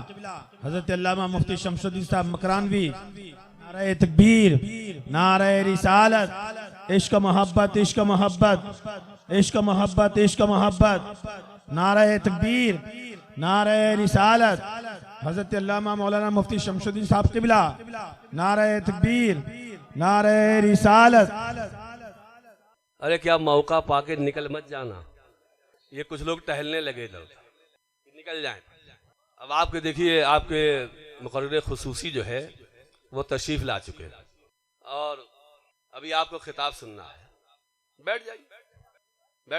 हजरत अल्लामा मुफ्ती शमसुद्दीन साहब मकरानवी। नारे तकबीर, नारे रिसालत, इश्क मोहब्बत, इश्क मोहब्बत, इश्क मोहब्बत, इश्क मोहब्बत। नारे तकबीर, नारे रिसालत, हजरत अल्लामा मौलाना मुफ्ती शमसुद्दीन साहब किबला। नारे तकबीर, नारे रिसालत। अरे क्या मौका पाके निकल मत जाना, ये कुछ लोग टहलने लगे, लोग निकल जाएं। अब आपके देखिए, आपके मुकर्रर खुसूसी जो है वो तशरीफ ला चुके हैं, और अभी आपको खिताब सुनना है। बैठ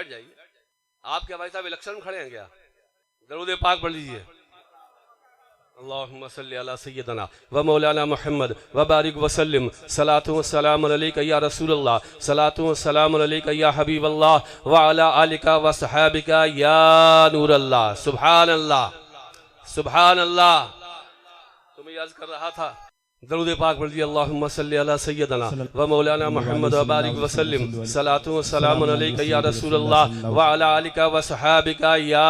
जाइए। आप क्या भाई साहब इलेक्शन खड़े हैं क्या? दरूद पाक पढ़ लीजिए। अल्लाहुम्मा सल्ली अला सय्यदना व मौलाना मुहम्मद व बारिक वसल्लिम, सलातु व सलाम अलैका या रसूलल्लाह, सलातु व सलाम अलैका या हबीबल्लाह, व अला आलिका व सहाबिका या नूरल्लाह। सुभान अल्लाह, सुभान अल्लाह। तुम्हें अर्ज कर रहा था, दरूद पाक पढ़ दिया, अल्लाहुम्मा सल्ली अला सय्यदना व मौलाना मुहम्मद व बारिक वसल्लिम, सलातु व सलामुन अलैका या रसूलल्लाह व अला आलिका व सहाबिका या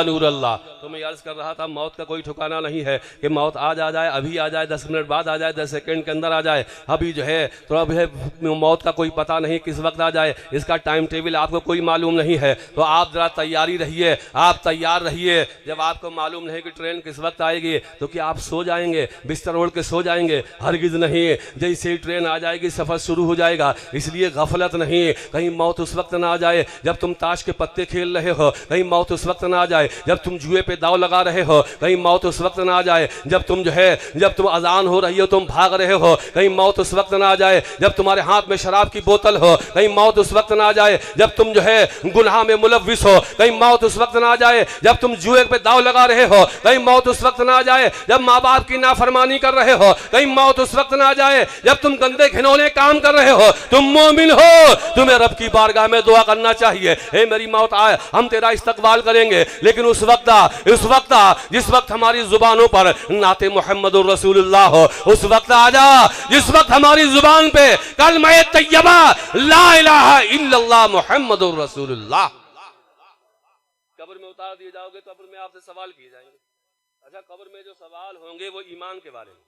नूरल्लाह। तो मैं अर्ज कर रहा था, मौत का कोई ठिकाना नहीं है कि मौत आज आ जाए, अभी आ जाए, 10 मिनट बाद आ जाए, 10 सेकंड के अंदर आ जाए। अभी जो है तो अब है मौत का कोई पता नहीं किस वक्त आ जाए, इसका टाइम टेबल आपको कोई मालूम नहीं है। तो आप ज़रा तैयारी रहिए, आप तैयार रहिए। जब आपको मालूम नहीं कि ट्रेन किस वक्त आएगी तो क्या आप सो जाएंगे, बिस्तर ओढ़ के सो जाएंगे? हरगिज नहीं। जैसे ही ट्रेन आ जाएगी सफर शुरू हो जाएगा। इसलिए गफलत नहीं, कहीं मौत उस वक्त ना आ जाए जब तुम ताश के पत्ते खेल रहे हो, कहीं मौत उस वक्त ना आ जाए जब तुम जुए पे दाव लगा रहे हो, कहीं मौत उस वक्त ना आ जाए जब तुम जो है जब तुम अजान हो रही हो तुम भाग रहे हो, कहीं मौत उस वक्त ना आ जाए जब तुम्हारे हाथ में शराब की बोतल हो, कहीं मौत उस वक्त ना आ जाए जब तुम जो है गुनाह में मुलव्विस हो, कहीं मौत उस वक्त ना आ जाए जब तुम जुए पे दाव लगा रहे हो, कहीं मौत उस वक्त ना आ जाए जब माँ बाप की नाफरमानी कर रहे हो, कहीं मौत उस वक्त ना आ जाए जब तुम गंदे घिनौने काम कर रहे हो। तुम मोमिन हो, तुम्हें रब की बारगाह में दुआ करना चाहिए, हे मेरी मौत आए, हम तेरा इस्तकबाल करेंगे। लेकिन उस वक्त जिस वक्त हमारी जुबानों पर नाते मुहम्मदुर रसूलुल्लाह हो, उस वक्त आ जा जिस वक्त हमारी जुबान पे कलमा तैयबा ला इलाहा इल्लल्लाह मुहम्मदुर रसूलुल्लाह। कब्र में उतार दिए जाओगे तो कब्र में आपसे सवाल किए जाएंगे। अच्छा, कब्र में जो सवाल होंगे वो ईमान के बारे में,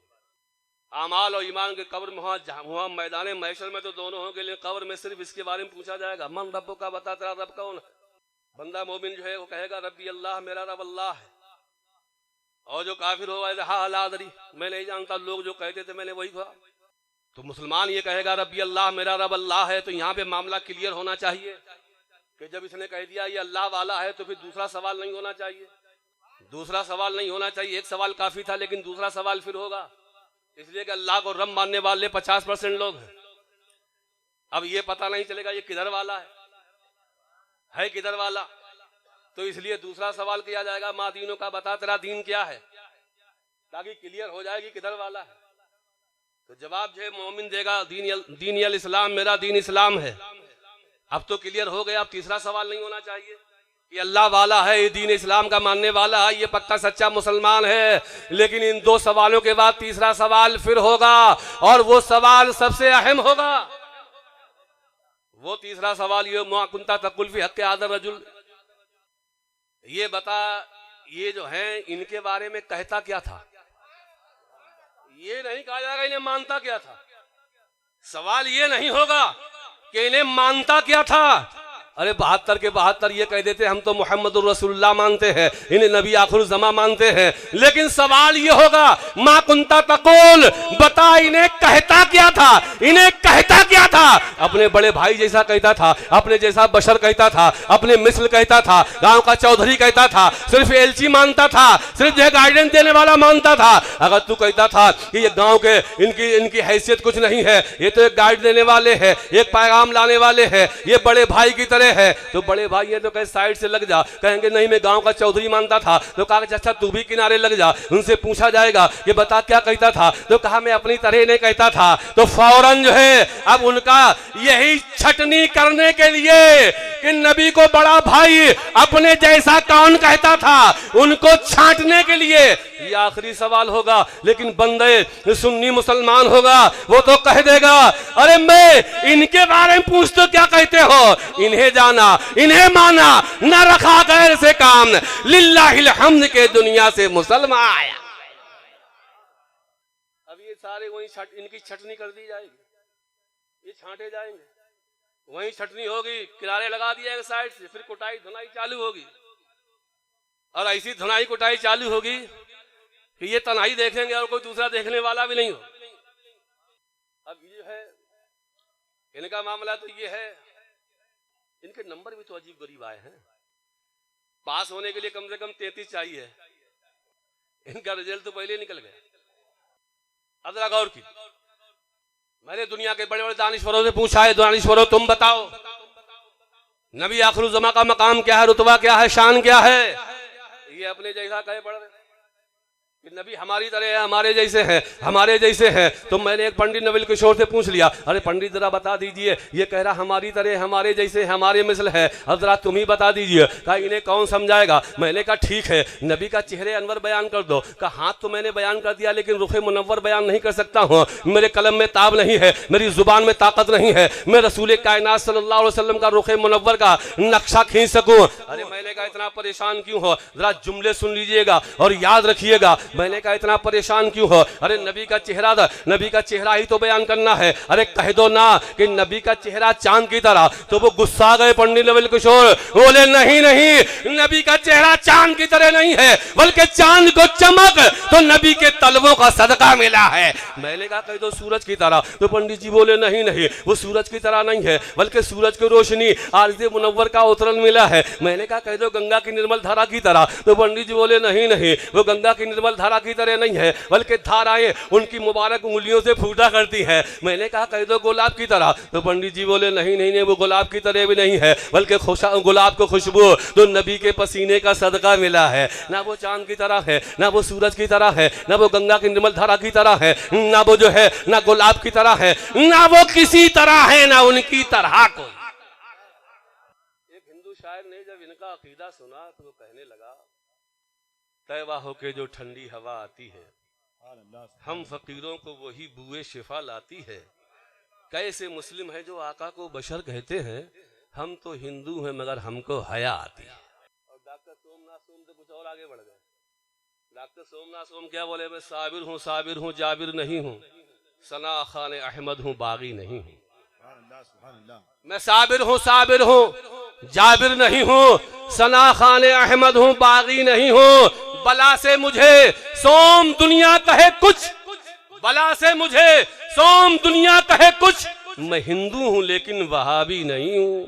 आमाल और ईमान के। कब्र में वहाँ मैदान महशर में तो दोनों होंगे, लेकिन कब्र में सिर्फ इसके बारे में पूछा जाएगा, मन रब्बो का, बता तेरा रब कौन है। बंदा मोमिन जो है वो कहेगा रब्बी अल्लाह, मेरा रब अल्लाह है। और जो काफिर होगा हा ला अदरी, मैं नहीं जानता, लोग जो कहते थे मैंने वही कहा। तो मुसलमान ये कहेगा रब्बी अल्लाह, मेरा रब अल्लाह है। तो यहाँ पे मामला क्लियर होना चाहिए कि जब इसने कह दिया ये अल्लाह वाला है तो फिर दूसरा सवाल नहीं होना चाहिए, दूसरा सवाल नहीं होना चाहिए। एक सवाल काफी था, लेकिन दूसरा सवाल फिर होगा, इसलिए कि अल्लाह को रब मानने वाले 50% लोग हैं। अब ये पता नहीं चलेगा ये किधर वाला है किधर वाला, तो इसलिए दूसरा सवाल किया जाएगा, माँ दीनों का, बता तेरा दीन क्या है, ताकि क्लियर हो जाएगी किधर वाला है। तो जवाब जो है मोमिन देगा दीन अल इस्लाम, मेरा दीन इस्लाम है। अब तो क्लियर हो गया, अब तीसरा सवाल नहीं होना चाहिए। ये अल्लाह वाला है, ये दीन इस्लाम का मानने वाला है, ये पक्का सच्चा मुसलमान है। लेकिन इन दो सवालों के बाद तीसरा सवाल फिर होगा, और वो सवाल सबसे अहम होगा। वो तीसरा सवाल ये मा कुंता तकुल फी हक़्क़ि आदर रजुल, ये बता ये जो है इनके बारे में कहता क्या था। ये नहीं कहा जाएगा इन्हें मानता क्या था, सवाल ये नहीं होगा कि इन्हें मानता क्या था। अरे 72 के 72 ये कह देते हम तो मुहम्मदुर रसूलुल्लाह मानते हैं, इन्हें नबी आखिर ज़मा मानते हैं। लेकिन सवाल ये होगा मा कुंता तकुल, बता इन्हें कहता क्या था, इन्हें कहता क्या था। अपने बड़े भाई जैसा कहता था, अपने जैसा बशर कहता था, अपने मिस्ल कहता था, गांव का चौधरी कहता था, सिर्फ एलची मानता था, सिर्फ जो गाइडेंस देने वाला मानता था। अगर तू कहता था कि ये गाँव के इनकी हैसियत कुछ नहीं है, ये तो एक गाइड देने वाले है, एक पैगाम लाने वाले है, ये बड़े भाई की तरह है, तो बड़े भाई है तो कहे साइड से लग जा। कहेंगे नहीं मैं गांव का चौधरी मानता था, तो कहा अच्छा तू भी किनारे लग जा। उनसे पूछा जाएगा कि बता क्या कहता था, तो कहा मैं अपनी तरह नहीं कहता था। तो फौरन जो है अब उनका यही छटनी करने के लिए कि नबी को बड़ा भाई अपने जैसा कौन कहता था, उनको छांटने के लिए ये आखिरी सवाल होगा। लेकिन बंदे सुन्नी मुसलमान होगा वो तो कह देगा अरे मैं इनके बारे में पूछ तो क्या कहते हो, इन्हें जाना इन्हें माना, न रखा गैर से काम, लिल्लाहिल हम्द के दुनिया से मुसलमान आया। अब ये सारे वही इनकी छटनी कर दी जाएगी, ये छांटे जाएंगे, वही छटनी होगी, किनारे लगा दिया जाएगा साइड से, फिर कुटाई धुनाई चालू होगी। और ऐसी धुनाई कुटाई चालू होगी कि ये तन्हाई देखेंगे और कोई दूसरा देखने वाला भी नहीं हो। अब ये है इनका मामला, तो ये है इनके नंबर भी तो अजीब गरीब आए हैं। पास होने के लिए कम से कम 33 चाहिए, इनका रिजल्ट तो पहले निकल गया। अदरा गौर की, मैंने दुनिया के बड़े बड़े दानिश्वरों से पूछा है, दानिश्वरों तुम बताओ नबी आखिर ज़मा का मकाम क्या है, रुतबा क्या है, शान क्या है। ये अपने जैसा कहे पड़ रहे, कि नबी हमारी तरह है, हमारे जैसे हैं, हमारे जैसे हैं। तो मैंने एक पंडित नवल किशोर से पूछ लिया, अरे पंडित जरा बता दीजिए, ये कह रहा हमारी तरह, हमारे जैसे, हमारे मिसल है, अब जरा तुम ही बता दीजिए। कहा इन्हें कौन समझाएगा। मैंने कहा ठीक है, नबी का चेहरे अनवर बयान कर दो। कहा हाँ तो मैंने बयान कर दिया, लेकिन रुखे मुनव्वर बयान नहीं कर सकता हूँ, मेरे कलम में ताब नहीं है, मेरी जुबान में ताकत नहीं है, मैं रसूल कायनात सल्लल्लाहु अलैहि वसल्लम का रुखे मुनव्वर का नक्शा खींच सकूं। अरे मैंने कहा इतना परेशान क्यों हो, जरा जुमले सुन लीजिएगा और याद रखिएगा। मैंने कहा इतना परेशान क्यों हो, अरे नबी का चेहरा था, नबी का चेहरा ही तो बयान करना है। अरे कह दो ना कि नबी का चेहरा चांद की तरह। तो वो गुस्सा गए पंडित नवल किशोर, बोले नहीं नहीं, नबी का चेहरा चांद की तरह नहीं है, बल्कि चांद को चमक तो नबी के तलवों का सदका मिला है। मैंने कहा कह दो सूरज की तरह। तो पंडित जी बोले नहीं नहीं, वो सूरज की तरह नहीं है, बल्कि सूरज की रोशनी आरिज़ मुनव्वर का उतरन मिला है। मैंने कहा कह दो गंगा की निर्मल धारा की तरह। तो पंडित जी बोले नहीं नहीं, वो गंगा की निर्मल धारा की तरह नहीं है, बल्कि धाराएं उनकी मुबारक उंगलियों से फूटा करती है। मैंने कहा कह दो गुलाब की तरह। तो पंडित जी बोले नहीं नहीं नहीं, वो गुलाब की तरह भी नहीं है, बल्कि गुलाब को खुशबू तो नबी के पसीने का सदका मिला है। ना वो चांद की तरह है, ना वो सूरज की तरह है, ना वो गंगा की निर्मल धारा की तरह है, ना वो जो है ना गुलाब की तरह है, ना वो किसी तरह है, ना उनकी तरह कोई। एक हिंदू शायर ने जब इनका अकीदा सुना तो वो कहने लगा, तैवा होके जो ठंडी हवा आती है, हम फकीरों को वही बुए शिफा लाती है। कैसे मुस्लिम है जो आका को बशर कहते हैं, हम तो हिंदू हैं मगर हमको हया आती है। और डॉक्टर सोमनाथ सोम से कुछ और आगे बढ़ गए। डॉक्टर सोमनाथ सोम क्या बोले, मैं साबिर हूँ जाबिर नहीं हूँ, सना खान अहमद हूँ बागी नहीं हूँ। मैं साबिर हूँ जाबिर नहीं हूँ, सना खान अहमद हूँ बागी नहीं हूँ। बला से मुझे सोम दुनिया कहे कुछ, बला से मुझे सोम दुनिया कहे कुछ, मैं हिंदू हूं लेकिन वहाबी नहीं हूं।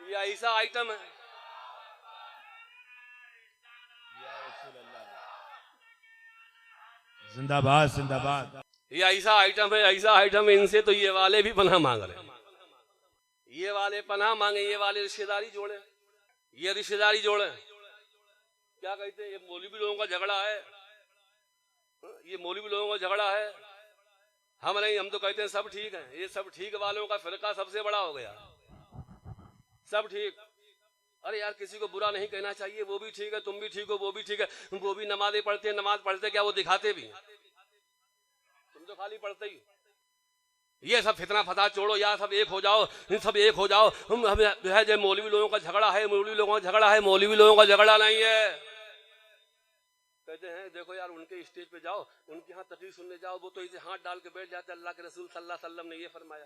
ये ऐसा आइटम है, जिंदाबाद जिंदाबाद। ये ऐसा आइटम है, ऐसा आइटम है, इनसे तो ये वाले भी पनाह मांग रहे हैं। ये वाले पनाह मांगे, ये वाले रिश्तेदारी जोड़े, ये रिश्तेदारी जोड़े। क्या कहते हैं, ये मौलवी लोगों का झगड़ा है, ये मौलवी लोगों का झगड़ा है। हम नहीं, हम तो कहते हैं सब ठीक है। ये सब ठीक वालों का फिरका सबसे बड़ा हो गया, सब ठीक। अरे यार किसी को बुरा नहीं कहना चाहिए, वो भी ठीक है, तुम भी ठीक हो, वो भी ठीक है, वो भी नमाज़ें पढ़ते हैं, नमाज पढ़ते क्या वो दिखाते भी हैं, तुम तो खाली पढ़ते ही। ये सब फितना फसाद छोड़ो यार, सब एक हो जाओ, सब एक हो जाओ। हम जो है जो मौलवी लोगों का झगड़ा है, मौलवी लोगों का झगड़ा है, मौलवी लोगों का झगड़ा नहीं है। कहते हैं देखो यार उनके स्टेज पे जाओ, उनके यहाँ तकरीर सुनने जाओ, वो तो इसे हाथ डाल के बैठ जाते, अल्लाह के रसूल सल्लल्लाहु अलैहि वसल्लम ने ये फरमाया।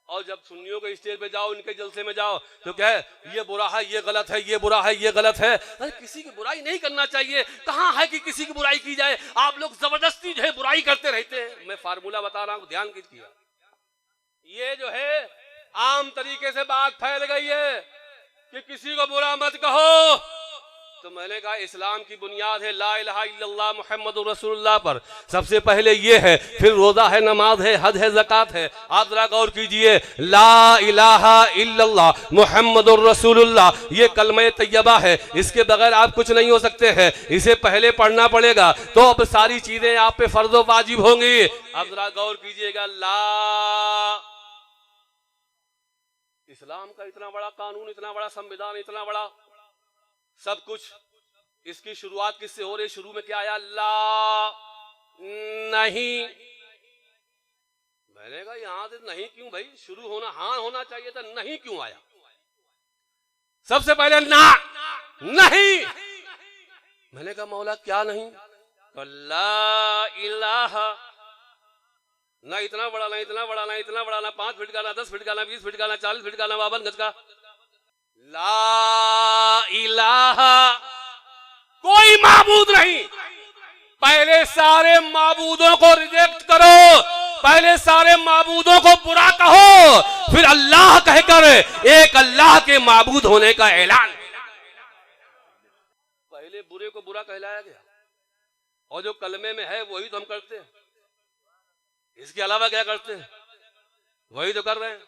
और जब सुन्नियों के स्टेज पे जाओ, उनके जलसे में जाओ, तो क्या है, ये बुरा है, ये गलत है, ये बुरा है, ये गलत है। अरे किसी की बुराई नहीं करना चाहिए, कहाँ है कि किसी की बुराई की जाए। आप लोग जबरदस्ती जो है बुराई करते रहते हैं। मैं फार्मूला बता रहा हूँ, ध्यान कीजिए। ये जो है आम तरीके से बात फैल गई है कि किसी को बुरा मत कहो। तो मैंने कहा इस्लाम की बुनियाद है ला इलाहा इल्लल्लाह मुहम्मदुर रसूलुल्लाह पर। सबसे पहले ये है, फिर रोजा है, नमाज है, हज है, ज़कात है। आप जरा गौर कीजिए, ला इलाहा इल्लल्लाह मुहम्मदुर रसूलुल्लाह, ये कलमे तैयबा है, इसके बगैर आप कुछ नहीं हो सकते हैं। इसे पहले पढ़ना पड़ेगा, तो अब सारी चीजें आप पे फर्ज वाजिब होंगी। अब जरा गौर कीजिएगा, ला इस्लाम का इतना बड़ा कानून, इतना बड़ा संविधान, इतना बड़ा सब कुछ, इसकी शुरुआत किससे हो रही? शुरू में क्या आया? ला नहीं। मैंने कहा यहां से नहीं क्यों भाई, शुरू होना हाँ होना चाहिए था, नहीं क्यों आया? सबसे पहले ना नहीं। मैंने कहा मौला क्या नहीं? ला इलाहा, ना इतना बड़ा, ना इतना बड़ा, ना इतना बड़ा, ना 5 फीट का, ना 10 फीट का, ना 20 फीट का, ना 40 फीट का, ना 52 गज का। ला इलाहा, कोई माबूद नहीं। पहले सारे माबूदों को रिजेक्ट करो, पहले सारे माबूदों को बुरा कहो, फिर अल्लाह कहकर एक अल्लाह के माबूद होने का ऐलान। पहले बुरे को बुरा कहलाया गया, और जो कलमे में है वही तो हम करते हैं, इसके अलावा क्या करते हैं? वही तो कर रहे हैं।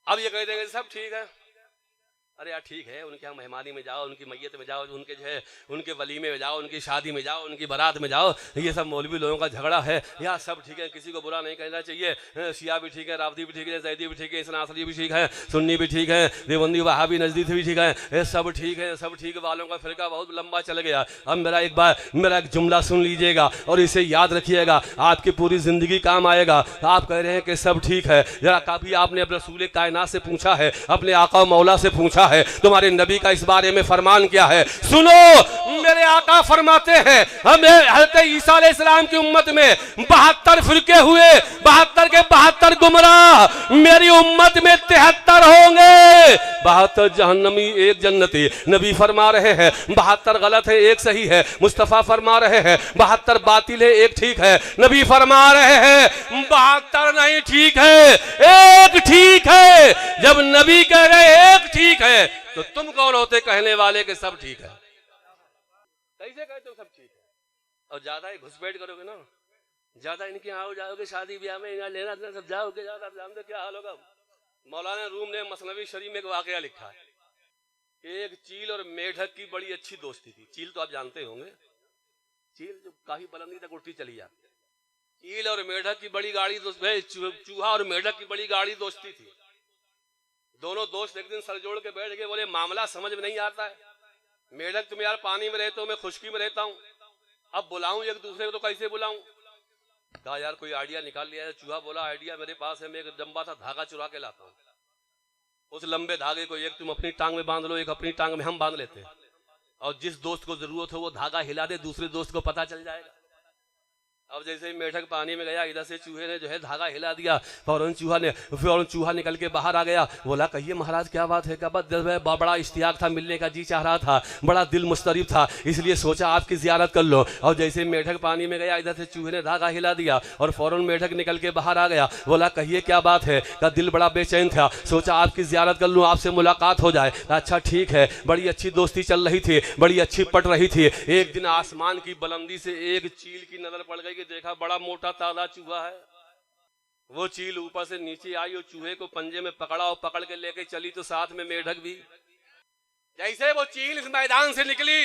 अब ये कह देंगे सब ठीक है, अरे यार ठीक है, उनके यहाँ मेहमानी में जाओ, उनकी मैयत में जाओ, उनके जो है उनके वलीमे में जाओ, उनकी शादी में जाओ, उनकी बारात में जाओ, ये सब मौलवी लोगों का झगड़ा है यार, सब ठीक है, किसी को बुरा नहीं कहना चाहिए। शिया भी ठीक है, रावती भी ठीक है, जैदी भी ठीक है, इसनासरी भी ठीक है, सुन्नी भी ठीक है, देवबंदी वहाबी नजदीक भी ठीक है, ये सब ठीक है, सब ठीक वालों का फिरका बहुत लंबा चल गया। अब मेरा एक जुमला सुन लीजिएगा और इसे याद रखिएगा, आपकी पूरी जिंदगी काम आएगा। आप कह रहे हैं कि सब ठीक है, जरा काफी आपने अब रसूल कायनात से पूछा है, अपने आका मौला से पूछा है, तुम्हारे नबी का इस बारे में फरमान क्या है? सुनो, मेरे आका फरमाते हैं हमें हज़रत ईसा अलैहिस्सलाम की उम्मत में 72 फिरके हुए, 72 के 72 गुमराह, मेरी उम्मत में 73 होंगे, 72 जहन्नमी, 1 जन्नती। नबी फरमा रहे हैं 72 गलत है, 1 सही है। मुस्तफा फरमा रहे हैं 72 बातिल है, 1 ठीक है। नबी फरमा रहे हैं 72 नहीं ठीक है, 1 ठीक है। जब नबी कह रहे 1 ठीक है तो तुम कौन होते कहने वाले कि सब ठीक है? कैसे कहते हो सब ठीक है? और ज्यादा ही घुसपैठ करोगे ना, ज्यादा इनके यहाँ जाओगे, शादी ब्याह में यहाँ लेना देना सब जाओगे, ज्यादा जानते क्या हाल होगा। मौलाना रूम ने मसनवी शरीफ में एक वाकया लिखा है। एक चील और मेढक की बड़ी अच्छी दोस्ती थी। चील तो आप जानते होंगे, चील जो काफी बुलंदी तक उड़ती चली जाती। चील और मेढक की बड़ी गाड़ी चूहा और मेढक की बड़ी गाड़ी दोस्ती थी। दोनों दोस्त एक दिन सर जोड़ के बैठ गए, बोले मामला समझ में नहीं आता है। मेढक तुम यार पानी में रहते हो, मैं खुशकी में रहता हूँ, अब बुलाऊं एक दूसरे को तो कैसे बुलाऊं? कहा यार कोई आइडिया निकाल लिया है। चूहा बोला आइडिया मेरे पास है, मैं एक लंबा सा धागा चुरा के लाता हूँ। उस लंबे धागे को एक तुम अपनी टांग में बांध लो, एक अपनी टांग में हम बांध लेते हैं, और जिस दोस्त को जरूरत हो वो धागा हिला दे, दूसरे दोस्त को पता चल जाएगा। अब जैसे ही मेढक पानी में गया, इधर से चूहे ने जो है धागा हिला दिया, फौरन चूहा निकल के बाहर आ गया। बोला कहिए महाराज क्या बात है? क्या बात? बड़ा इश्तियाक था, मिलने का जी चाह रहा था, बड़ा दिल मुस्तरिब था, इसलिए सोचा आपकी जियारत कर लो। और जैसे मेढक पानी में गया, इधर से चूहे ने धागा हिला दिया और फौरन मेढक निकल के बाहर आ गया। बोला कहिए क्या बात है? का दिल बड़ा बेचैन था, सोचा आपकी जियारत कर लूँ, आपसे मुलाकात हो जाए। अच्छा ठीक है। बड़ी अच्छी दोस्ती चल रही थी, बड़ी अच्छी पट रही थी। एक दिन आसमान की बुलंदी से एक चील की नजर पड़ गई कि देखा बड़ा मोटा ताजा चूहा है। वो चील ऊपर से नीचे आई और चूहे को पंजे में पकड़ा और पकड़ के लेके चली, तो साथ में मेढक भी। जैसे वो चील इस मैदान से निकली,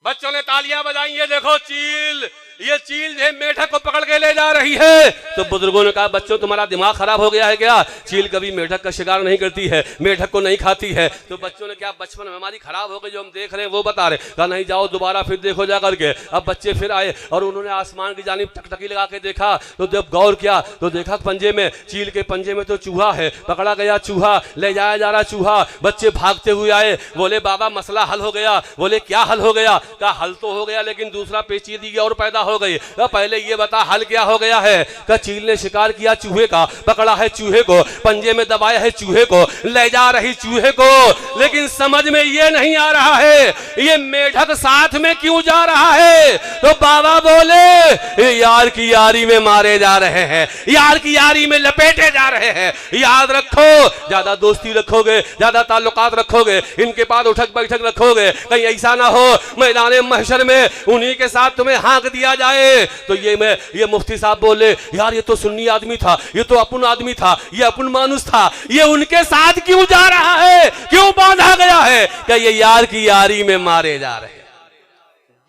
बच्चों ने तालियां बजाई, ये देखो चील, ये चील जो मेढक को पकड़ के ले जा रही है। तो बुजुर्गों ने कहा बच्चों तुम्हारा दिमाग खराब हो गया है क्या? चील कभी मेढक का शिकार नहीं करती है, मेढक को नहीं खाती है। तो बच्चों ने क्या बचपन में हमारी खराब हो गई जो हम देख रहे हैं वो बता रहे। कहा नहीं जाओ दोबारा फिर देखो जा करके। अब बच्चे फिर आए और उन्होंने आसमान की जानिब टकटकी लगा के देखा, तो जब गौर किया तो देखा पंजे में, चील के पंजे में तो चूहा है। पकड़ा गया चूहा, ले जाया जा रहा चूहा। बच्चे भागते हुए आए, बोले बाबा मसला हल हो गया। बोले क्या हल हो गया? कहा हल तो हो गया लेकिन दूसरा पेचीदगी और पैदा हो गई। पहले ये बता हल क्या हो गया है? का चील ने शिकार किया चूहे का, पकड़ा है चूहे को, पंजे में दबाया है चूहे को, ले जा रही चूहे को, लेकिन समझ में ये नहीं आ रहा है ये मेढक साथ में क्यों जा रहा है। तो बाबा बोले यार की यारी में मारे जा रहे हैं, यार की यारी में लपेटे जा रहे हैं। याद रखो, ज्यादा दोस्ती रखोगे, ज्यादा ताल्लुकात रखोगे, इनके पास उठक बैठक रखोगे, कहीं ऐसा ना हो मैदान महशर में उन्हीं के साथ तुम्हें हाँक दिया जाए। तो ये मुफ्ती साहब बोले यार ये तो सुन्नी आदमी था, ये तो अपन आदमी था, ये अपन मानुस था, ये उनके साथ क्यों जा रहा है, क्यों बांधा गया है? क्या ये यार की यारी में मारे जा रहे हैं।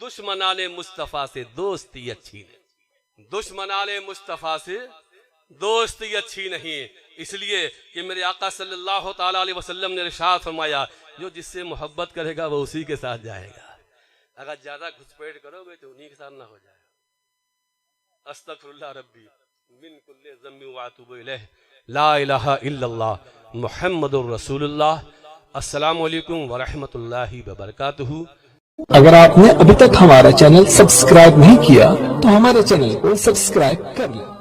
दुश्मनाने मुस्तफा से दोस्ती अच्छी नहीं, दुश्मनाने मुस्तफा से दोस्ती अच्छी नहीं, इसलिए कि मेरे आका सल्लल्लाहु ताला अलैहि वसल्लम ने इरशाद फरमाया जो जिससे मोहब्बत करेगा वो उसी के साथ जाएगा। अगर ज्यादा घुसपैठ करोगे तो उन्हीं के साथ ना हो जाए। अस्तगफिरुल्लाह रब्बी मिन कुल्ली ज़म्बि व अतूबु इलैह, ला इलाहा इल्लल्लाह मुहम्मदुर रसूलुल्लाह। अस्सलामु अलैकुम व रहमतुल्लाहि व बरकातुहू। अगर आपने अभी तक हमारा चैनल सब्सक्राइब नहीं किया तो हमारे चैनल को सब्सक्राइब कर लें।